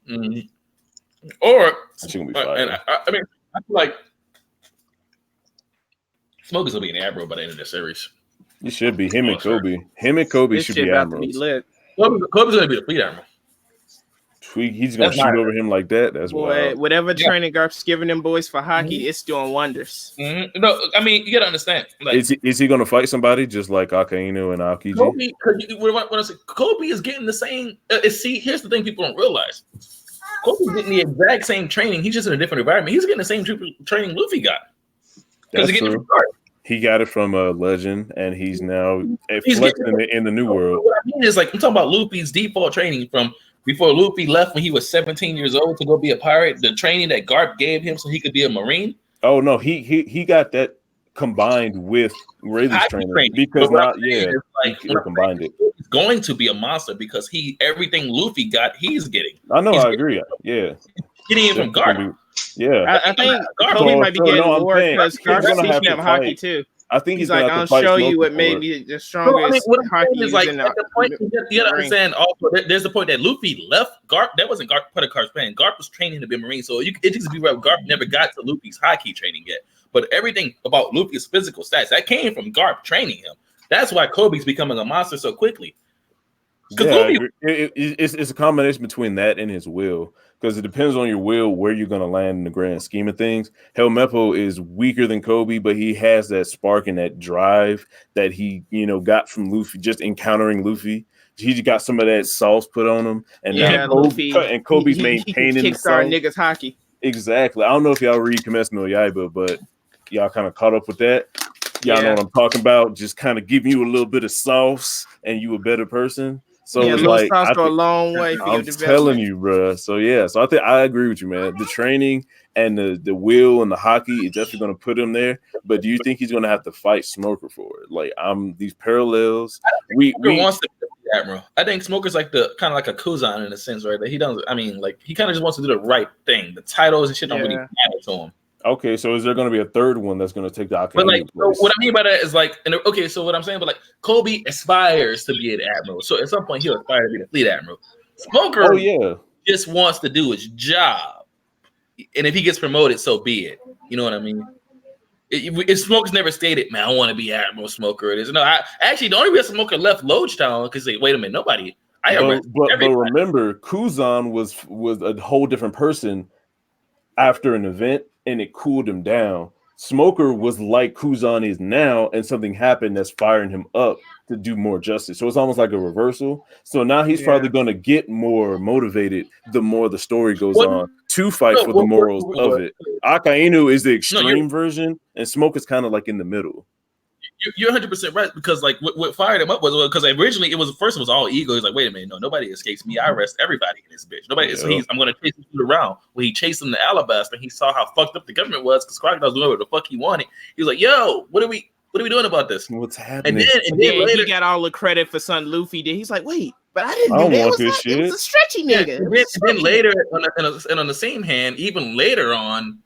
Mm-hmm. Or, I mean, I feel like Smoker's going to be an admiral by the end of the series. He should be. Him and Kobe. This should be admirals. Kobe's going to be the fleet admiral. He's going to shoot over him like that. That's wild. Whatever training Garp's giving them boys for hockey, it's doing wonders. Mm-hmm. No, I mean, you got to understand. Like, is he going to fight somebody just like Akainu and Aokiji? Kobe is getting the same. Here's the thing people don't realize. Kobe's getting the exact same training. He's just in a different environment. He's getting the same training Luffy got. That's true. He got it from a legend, and he's now flexing it in the new world. What I mean is, like, I'm talking about Luffy's default training from before Luffy left when he was 17 years old to go be a pirate. The training that Garp gave him so he could be a Marine. Oh no, he got that combined with Rayleigh's training because he combined it. He's going to be a monster because everything Luffy got, he's getting. I know, I agree. Yeah, getting it from Garp. Yeah, I think Kobe might be getting more because Garp's teaching him hockey too. I think he's like, I'll show you what made me the strongest hockey is like, at the point, you got to understand also, there's the point that Luffy left Garp. That wasn't Garp part of Garp's plan. Garp was training to be a Marine. So it just be right. Garp never got to Luffy's hockey training yet. But everything about Luffy's physical stats, that came from Garp training him. That's why Kobe's becoming a monster so quickly. Yeah, it's a combination between that and his will, because it depends on your will where you're going to land in the grand scheme of things. Helmeppo is weaker than Kobe, but he has that spark and that drive that he, got from Luffy, just encountering Luffy. He got some of that sauce put on him, and now Kobe's maintaining he kickstart niggas hockey. Exactly. I don't know if y'all read Kimetsu no Yaiba, but y'all kind of caught up with that. Y'all know what I'm talking about. Just kind of giving you a little bit of sauce, and you a better person. So yeah, like, sauce go a long way. For I'm telling you, bro. So yeah, so I think I agree with you, man. The training and the will and the hockey is definitely going to put him there. But do you think he's going to have to fight Smoker for it? Like, these parallels. We wants to be the Admiral. I think Smoker's like the kind of like a Kuzan in a sense, right? That he doesn't. I mean, like he kind of just wants to do the right thing. The titles and shit don't really matter to him. Okay, so is there going to be a third one that's going to take the Akainu But like, place? so what I mean by that is like, okay, so what I'm saying, but like, Kobe aspires to be an admiral, so at some point he'll aspire to be the fleet admiral. Smoker, just wants to do his job, and if he gets promoted, so be it. You know what I mean? If Smoker's never stated, man, I want to be Admiral Smoker. It is no. Actually, the only reason Smoker left Logetown because wait a minute, nobody. But remember, Kuzan was a whole different person after an event, and it cooled him down. Smoker was like Kuzan is now, and something happened that's firing him up to do more justice. So it's almost like a reversal. So now he's probably going to get more motivated the more the story goes on to fight for the morals of it. Akainu is the extreme version, and Smoker's kind of like in the middle. You're 100% right, because like what fired him up was because originally it was all ego. He's like, wait a minute, no, nobody escapes me. I arrest everybody in this bitch. Nobody. So I'm going to chase him around. When he chased him to Alabasta, he saw how fucked up the government was because Crocodile's doing what the fuck he wanted. He was like, yo, what are we doing about this? What's happening? And then later, he got all the credit for Son Luffy. Did he's like, wait, but I didn't do that. Want this shit. It was a stretchy nigga. And then later, and on the same hand, even later on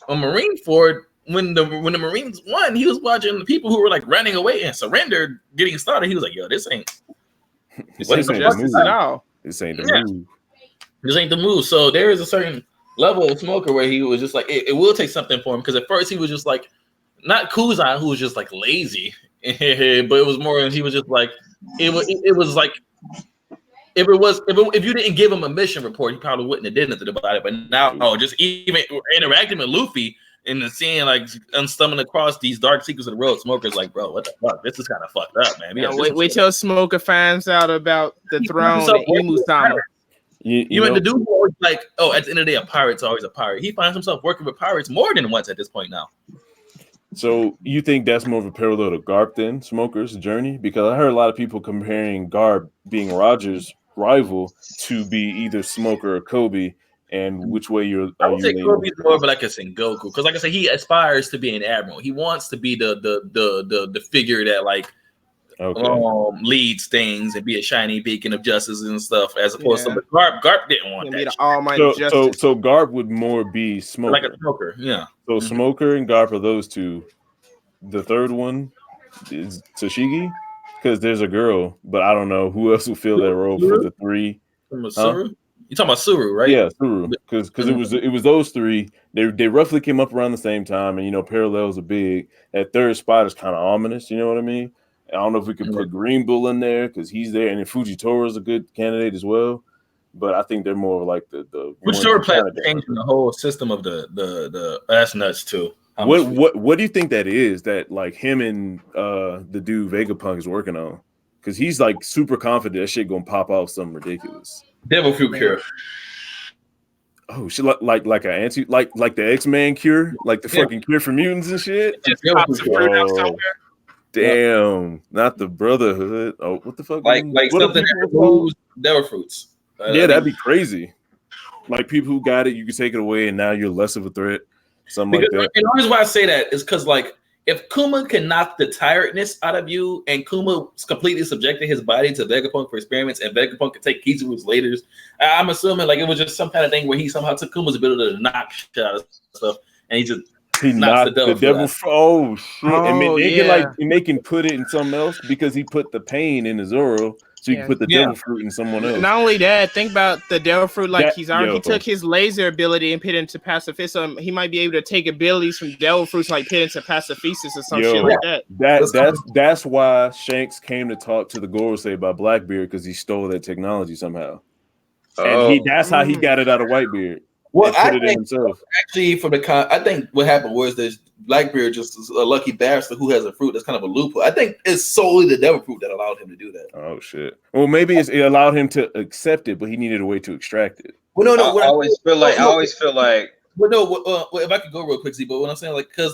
Marineford. When the Marines won, he was watching the people who were like running away and surrendered getting started. He was like, "Yo, this ain't the move. This ain't the move. This ain't the move." So there is a certain level of Smoker where he was just like, it will take something for him, because at first he was just like, not Kuzan, who was just like lazy, but it was more. He was just like, it was like. If you didn't give him a mission report, he probably wouldn't have did nothing about it. But now, just even interacting with Luffy. And the seeing like stumbling across these dark secrets of the road, Smoker's like, bro, what the fuck? This is kind of fucked up, man. Wait till Smoker finds out about the throne and Imu-sama. You mean the dude who always like, at the end of the day, a pirate's always a pirate. He finds himself working with pirates more than once at this point now. So you think that's more of a parallel to Garp than Smoker's journey? Because I heard a lot of people comparing Garp being Roger's rival to be either Smoker or Kobe. And which way I would say Kobe's more of like a Sengoku, because like I said, he aspires to be an admiral. He wants to be the figure that like leads things and be a shining beacon of justice and stuff, as opposed to Garp didn't want that. So Garp would more be Smoker, like a Smoker, yeah. So Smoker and Garp are those two. The third one is Tashigi, because there's a girl, but I don't know who else will fill that role for the three. You're talking about Suru, right? Yeah, Suru. Because it was those three. They roughly came up around the same time, and parallels are big. That third spot is kind of ominous. You know what I mean? I don't know if we could put Green Bull in there because he's there, and then Fujitora is a good candidate as well. But I think they're more like the Fujitora plan changing the whole system of the that's nuts too. What do you think that is? That like him and the dude Vegapunk is working on? Because he's like super confident that shit gonna pop off something ridiculous. Devil fruit cure. Oh shit! Like an anti, like the X-Man cure, like the fucking cure for mutants and shit. Damn, not the Brotherhood. Oh, what the fuck? Like something that removes devil fruits. That'd be crazy. Like people who got it, you can take it away, and now you're less of a threat. Something like that. And the reason why I say that is because like, if Kuma can knock the tiredness out of you, and Kuma completely subjected his body to Vegapunk for experiments, and Vegapunk can take Kizaru's later, I'm assuming like it was just some kind of thing where he somehow took Kuma's ability to knock shit out of stuff, and he knocked the devil. Oh shit! And they can put it in something else because he put the pain in the Zoro, so you can put the devil fruit in someone else. Not only that, think about the devil fruit. Like That- he's already yo. he took his laser ability and put it into pacifism. He might be able to take abilities from devil fruits, like put into pacifistus or some shit like that. That's why Shanks came to talk to the Gorosei about Blackbeard, because he stole that technology somehow. And that's how he got it out of Whitebeard. Well, Put it in himself. Actually, from the I think what happened was this Blackbeard just is a lucky bastard who has a fruit that's kind of a loophole. I think it's solely the devil fruit that allowed him to do that. Oh shit. Well, maybe it allowed him to accept it, but he needed a way to extract it. Well, no. I always feel like. But no, if I could go real quick, Z, but what I'm saying, because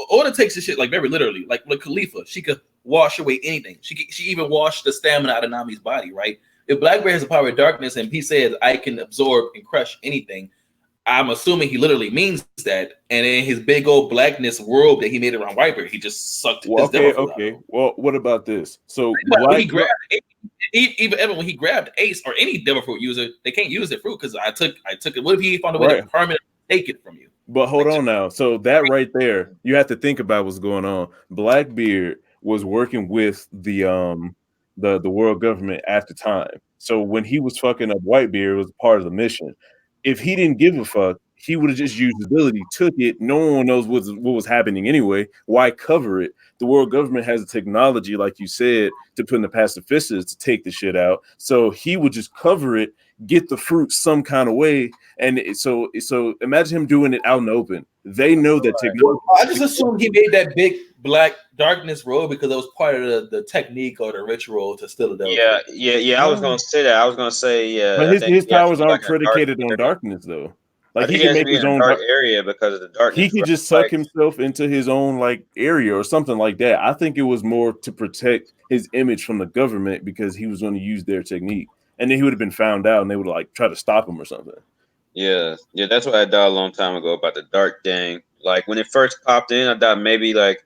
Oda takes this shit like very literally. Like Khalifa, she could wash away anything. She even washed the stamina out of Nami's body, right? If Blackbeard has the power of darkness and he says I can absorb and crush anything, I'm assuming he literally means that. And in his big old blackness world that he made around Whitebeard, he just sucked. Okay. Well, what about this? So when he grabbed even Evan, when he grabbed Ace or any devil fruit user, they can't use the fruit because I took it. What if he found a way to permanently take it from you? But hold on now. So that right there, you have to think about what's going on. Blackbeard was working with the world government at the time. So when he was fucking up Whitebeard, it was part of the mission. If he didn't give a fuck, he would have just used his ability, took it. No one knows what was happening anyway. Why cover it? The world government has the technology, like you said, to put in the pacifistas to take the shit out. So he would just cover it, get the fruit some kind of way. And so imagine him doing it out in the open. They know that technology. I just assumed he made that big black darkness robe because it was part of the technique or the ritual to steal the devil. Yeah. I was gonna say that. I was gonna say But his powers aren't predicated on darkness, though. Like he can make his own dark area because of the darkness. He could just suck himself into his own like area or something like that. I think it was more to protect his image from the government because he was going to use their technique, and then he would have been found out, and they would like try to stop him or something. Yeah. That's what I thought a long time ago about the dark thing. Like when it first popped in, I thought maybe like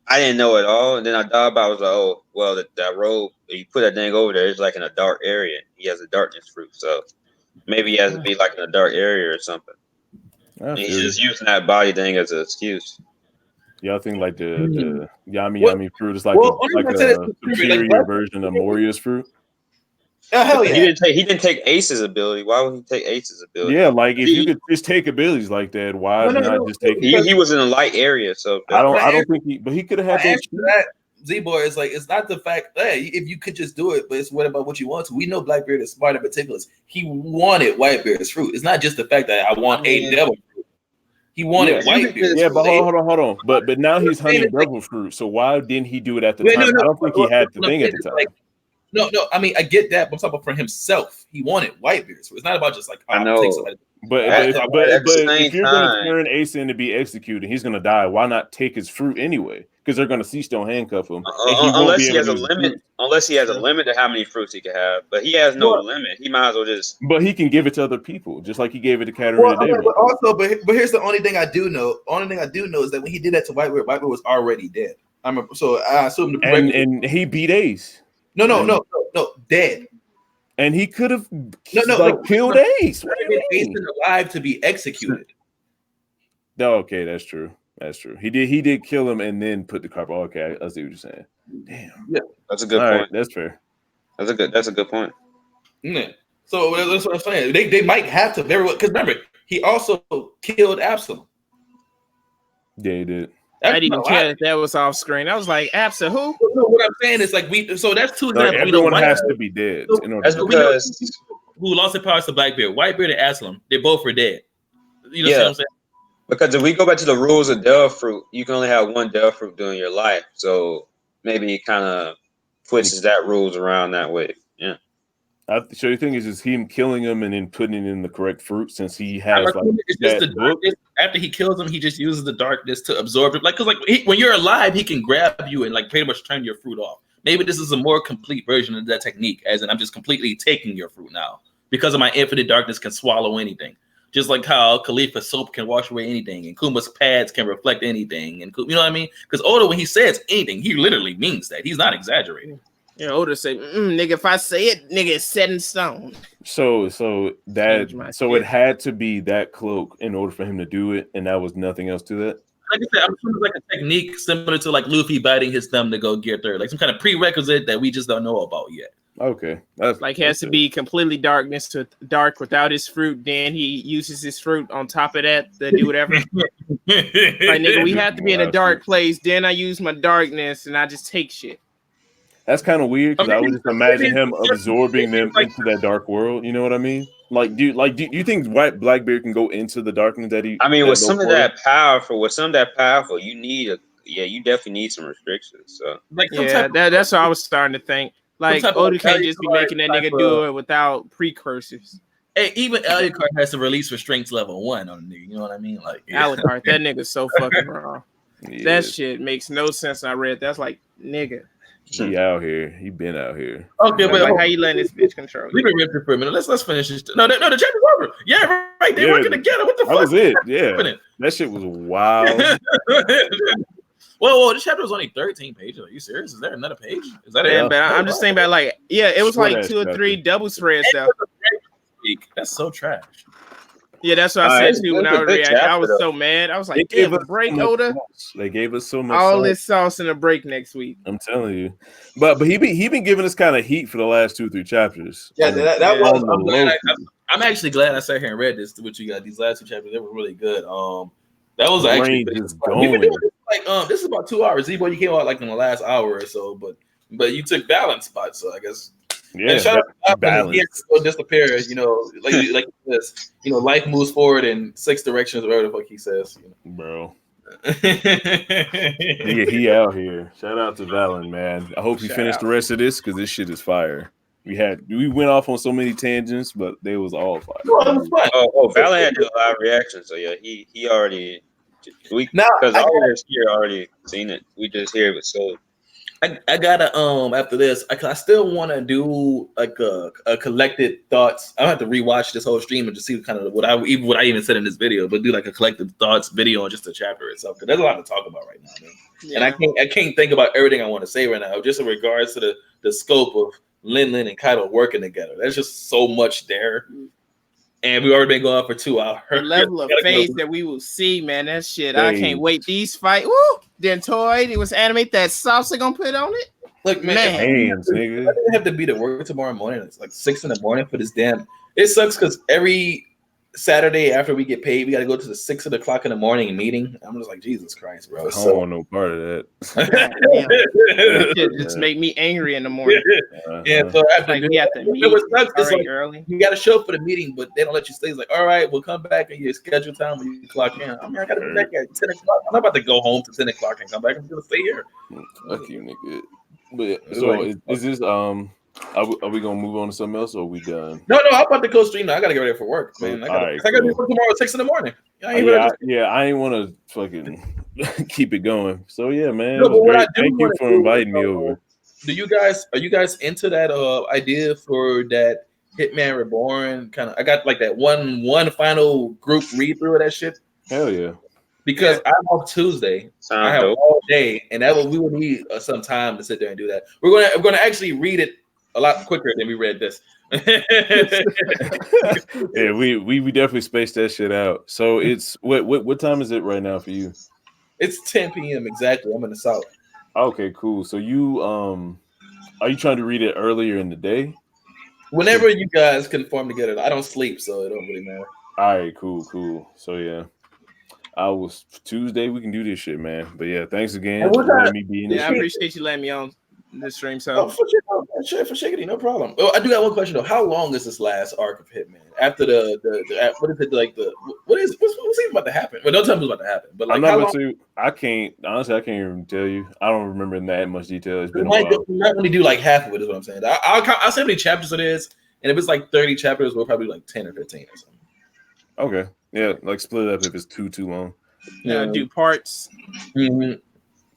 I didn't know at all, and then I thought about it, I was like, oh, well, that robe, you put that thing over there, it's like in a dark area. He has a darkness fruit, so maybe he has to be like in a dark area or something. He's just using that body thing as an excuse. Y'all think like the Yami fruit is like a superior version of Moria's fruit? Hell yeah. He didn't take Ace's ability. Why would he take Ace's ability? Yeah, like if you could just take abilities like that, why not just take it? He was in a light area, so I don't think he could have had that. Z-Boy is like, it's not the fact that if you could just do it, but it's what about what you want to. We know Blackbeard is smart in particulars. He wanted Whitebeard's fruit. It's not just the fact that I want a devil fruit. He wanted Whitebeard. Yeah, but hold on. But now he's hunting devil fruit. So why didn't he do it at the time? I don't think he had the thing at the time. No. I mean, I get that, but I'm talking about for himself. He wanted Whitebeard, so it's not about just like I know. But if you're going to turn Ace in to be executed, he's going to die. Why not take his fruit anyway? Because they're going to cease to handcuff him. Unless he has a limit. Unless he has a limit to how many fruits he can have, but he has no limit. He might as well just. But he can give it to other people, just like he gave it to Katarina David. But here's the only thing I do know. Only thing I do know is that when he did that to Whitebeard, Whitebeard was already dead. So I assume and he beat Ace. No, dead. And he could have killed Ace. What do you mean? Ace alive to be executed. No, okay, that's true. That's true. He did kill him and then put the carpet. Okay, I see what you're saying. Damn. Yeah, that's a good point. Right, that's fair. That's a good point. Yeah. So that's what I'm saying. They might have to very well, because remember, he also killed Absalom. Yeah, he did. I didn't even care that was off screen. I was like, Absalom, who? No, what I'm saying is like so that's two examples. Everyone has to be dead. That's because who lost their powers to Blackbeard, Whitebeard and Absalom, they both were dead. You know what I'm saying? Because if we go back to the rules of devil fruit, you can only have one devil fruit during your life. So maybe it kind of twists that rules around that way. Yeah. So you think it's just him killing him and then putting it in the correct fruit since he has it's just the darkness. After he kills him, he just uses the darkness to absorb it. When you're alive, he can grab you and pretty much turn your fruit off. Maybe this is a more complete version of that technique, as in I'm just completely taking your fruit now because of my infinite darkness can swallow anything. Just like how Khalifa's soap can wash away anything, and Kuma's pads can reflect anything, and you know what I mean? Because Oda, when he says anything, he literally means that. He's not exaggerating. Yeah, Oda say, "Nigga, if I say it, nigga, it's set in stone." So it had to be that cloak in order for him to do it, and that was nothing else to that. Like I said, I'm sure it's like a technique similar to like Luffy biting his thumb to go Gear 3, like some kind of prerequisite that we just don't know about yet. Okay, that's Like, has to be completely darkness to dark without his fruit. Then he uses his fruit on top of that to do whatever. Like, nigga, we have to be in a dark place. Then I use my darkness and I just take shit. That's kind of weird because I would just imagine him absorbing them into that dark world. You know what I mean? Like, do you think Blackbeard can go into the darkness that he? I mean, with something that powerful, you need you definitely need some restrictions. So, like, that's what I was starting to think. Like, Oda can't just be making that nigga do it without precursors. Hey, even Alucard has to release restraints level 1 on the nigga. You know what I mean? Like, Alucard, that nigga's so fucking wrong. Yeah. That shit makes no sense. I read that's like, nigga. He out here. He been out here. Okay, but like, how you letting this bitch control you? We've been ripping for a minute. Let's finish this. No, the chapter's over. Yeah, right. They working together. What the fuck? That was it. Yeah, that shit was wild. Whoa, this chapter was only 13 pages. Are you serious? Is there another page? Is that it? But I'm just thinking about, like, it was like 2 or 3 double spreads though. That's so trash. Yeah, that's what I said too when I was reacting. I was so mad. I was like, damn, a break, Oda. They gave us so much. All this sauce in a break next week. I'm telling you. But he been giving us kind of heat for the last 2 or 3 chapters. Yeah, that was. I'm actually glad I sat here and read this with you guys. These last 2 chapters, they were really good. That was actually going. Like, this is about 2 hours. Z-Boy, you came out like in the last hour or so, but you took balance spots, so I guess. Yeah, and shout out to balance. He will disappear, you know, like this. You know, life moves forward in 6 directions, whatever the fuck he says. You know? Bro. he out here. Shout out to Valen, man. I hope he finished the rest of this because this shit is fire. We went off on so many tangents, but they was all fire. Valen had a lot of reactions, so yeah, he already. Because all of us here already seen it. We just hear it. So I gotta after this, I still want to do like a collected thoughts. I don't have to rewatch this whole stream and just see kind of what I even said in this video, but do like a collected thoughts video on just the chapter itself. Because there's a lot to talk about right now, man. Yeah. And I can't think about everything I want to say right now, just in regards to the scope of Lin and Kaido working together. There's just so much there. And we already been going for 2 hours. The level of phase that we will see, man, that shit. I can't wait. These fight. Woo! Then Toy, it was animate that sauce they're gonna put on it. Look, man, hands, nigga. I didn't have to be to work tomorrow morning. It's like 6 in the morning for this damn. It sucks because every Saturday after we get paid, we got to go to the 6 o'clock in the morning meeting. I'm just like, Jesus Christ, bro. I don't want no part of that. That shit just make me angry in the morning. Yeah, so after like, we have to meet like, early. You got to show up for the meeting, but they don't let you stay. It's like, all right, we'll come back at your scheduled time when you clock in. I mean, I got to be back at 10 o'clock. I'm not about to go home to 10 o'clock and come back. I'm going to stay here. Fuck you, nigga. But so is this Are we gonna move on to something else, or are we done? No, I'm about to go stream now. I gotta get ready for work, man. I gotta be for tomorrow at 6 in the morning. I ain't want to fucking keep it going. So yeah, man. No, thank you for inviting me over. Are you guys into that idea for that Hitman Reborn kind of? I got like that one final group read through of that shit. Hell yeah. Because I'm off Tuesday, I have all day, and we will need some time to sit there and do that. We're gonna actually read it a lot quicker than we read this. Yeah, we definitely spaced that shit out. So it's what time is it right now for you? It's 10 p.m. exactly. I'm in the South. Okay, cool. So you are you trying to read it earlier in the day? Whenever you guys can form together. I don't sleep, so it don't really matter. All right, cool. So yeah. Tuesday. We can do this shit, man. But yeah, thanks again for letting me be in this. Yeah, I appreciate you letting me on this stream. So for Shiggity, no problem. Oh, I do have one question though. How long is this last arc of Hitman? After what's even about to happen? Well, don't tell me what's about to happen. But like, I can't even tell you. I don't remember in that much detail. It's been we might only do like half of it. Is what I'm saying. I'll say how many chapters it is, and if it's like 30 chapters, we'll probably do like 10 or 15 or something. Okay. Yeah, like split it up if it's too long. Yeah, do parts. Mm-hmm.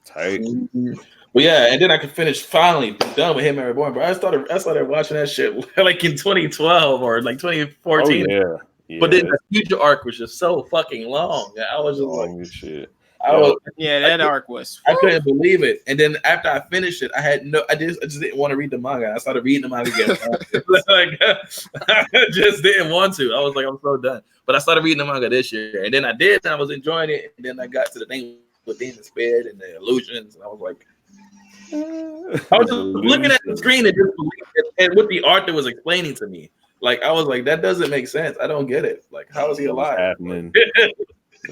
Tight. Mm-hmm. Well, yeah, and then I could finally done with Hitman Reborn. But I started watching that shit like in 2012 or like 2014. Oh, yeah. But then the future arc was just so fucking long. I was just long as shit. That arc was. I couldn't believe it. And then after I finished it, I just didn't want to read the manga. I started reading the manga again. I just didn't want to. I was like, I'm so done. But I started reading the manga this year, and then I did, and I was enjoying it. And then I got to the thing with Demon Spirit and the illusions, and I was like, I was just looking at the screen and just believed it, and what the author was explaining to me. Like I was like, that doesn't make sense. I don't get it. Like, how is he alive? Happening?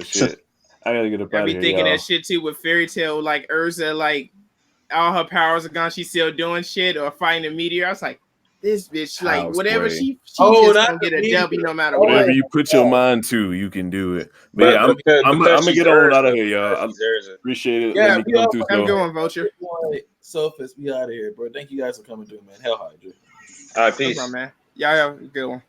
Shit. I gotta get up out I of be here. thinking Y'all. that shit too with Fairy Tail, like Urza, like all her powers are gone. She's still doing shit or fighting a meteor. I was like, this bitch, like House whatever play. she just that's gonna get a the W no matter Whatever what. you put your mind to, you can do it. But yeah, I'm gonna she's get on Urza. out of here, y'all. I She's Urza. appreciate it. Yeah, Let me we come all through. I'm So. going, Vulture. Sophus, we out of here, bro. Thank you guys for coming through, man. Hell Hydra. All right, No peace. problem, man. Y'all have a good one.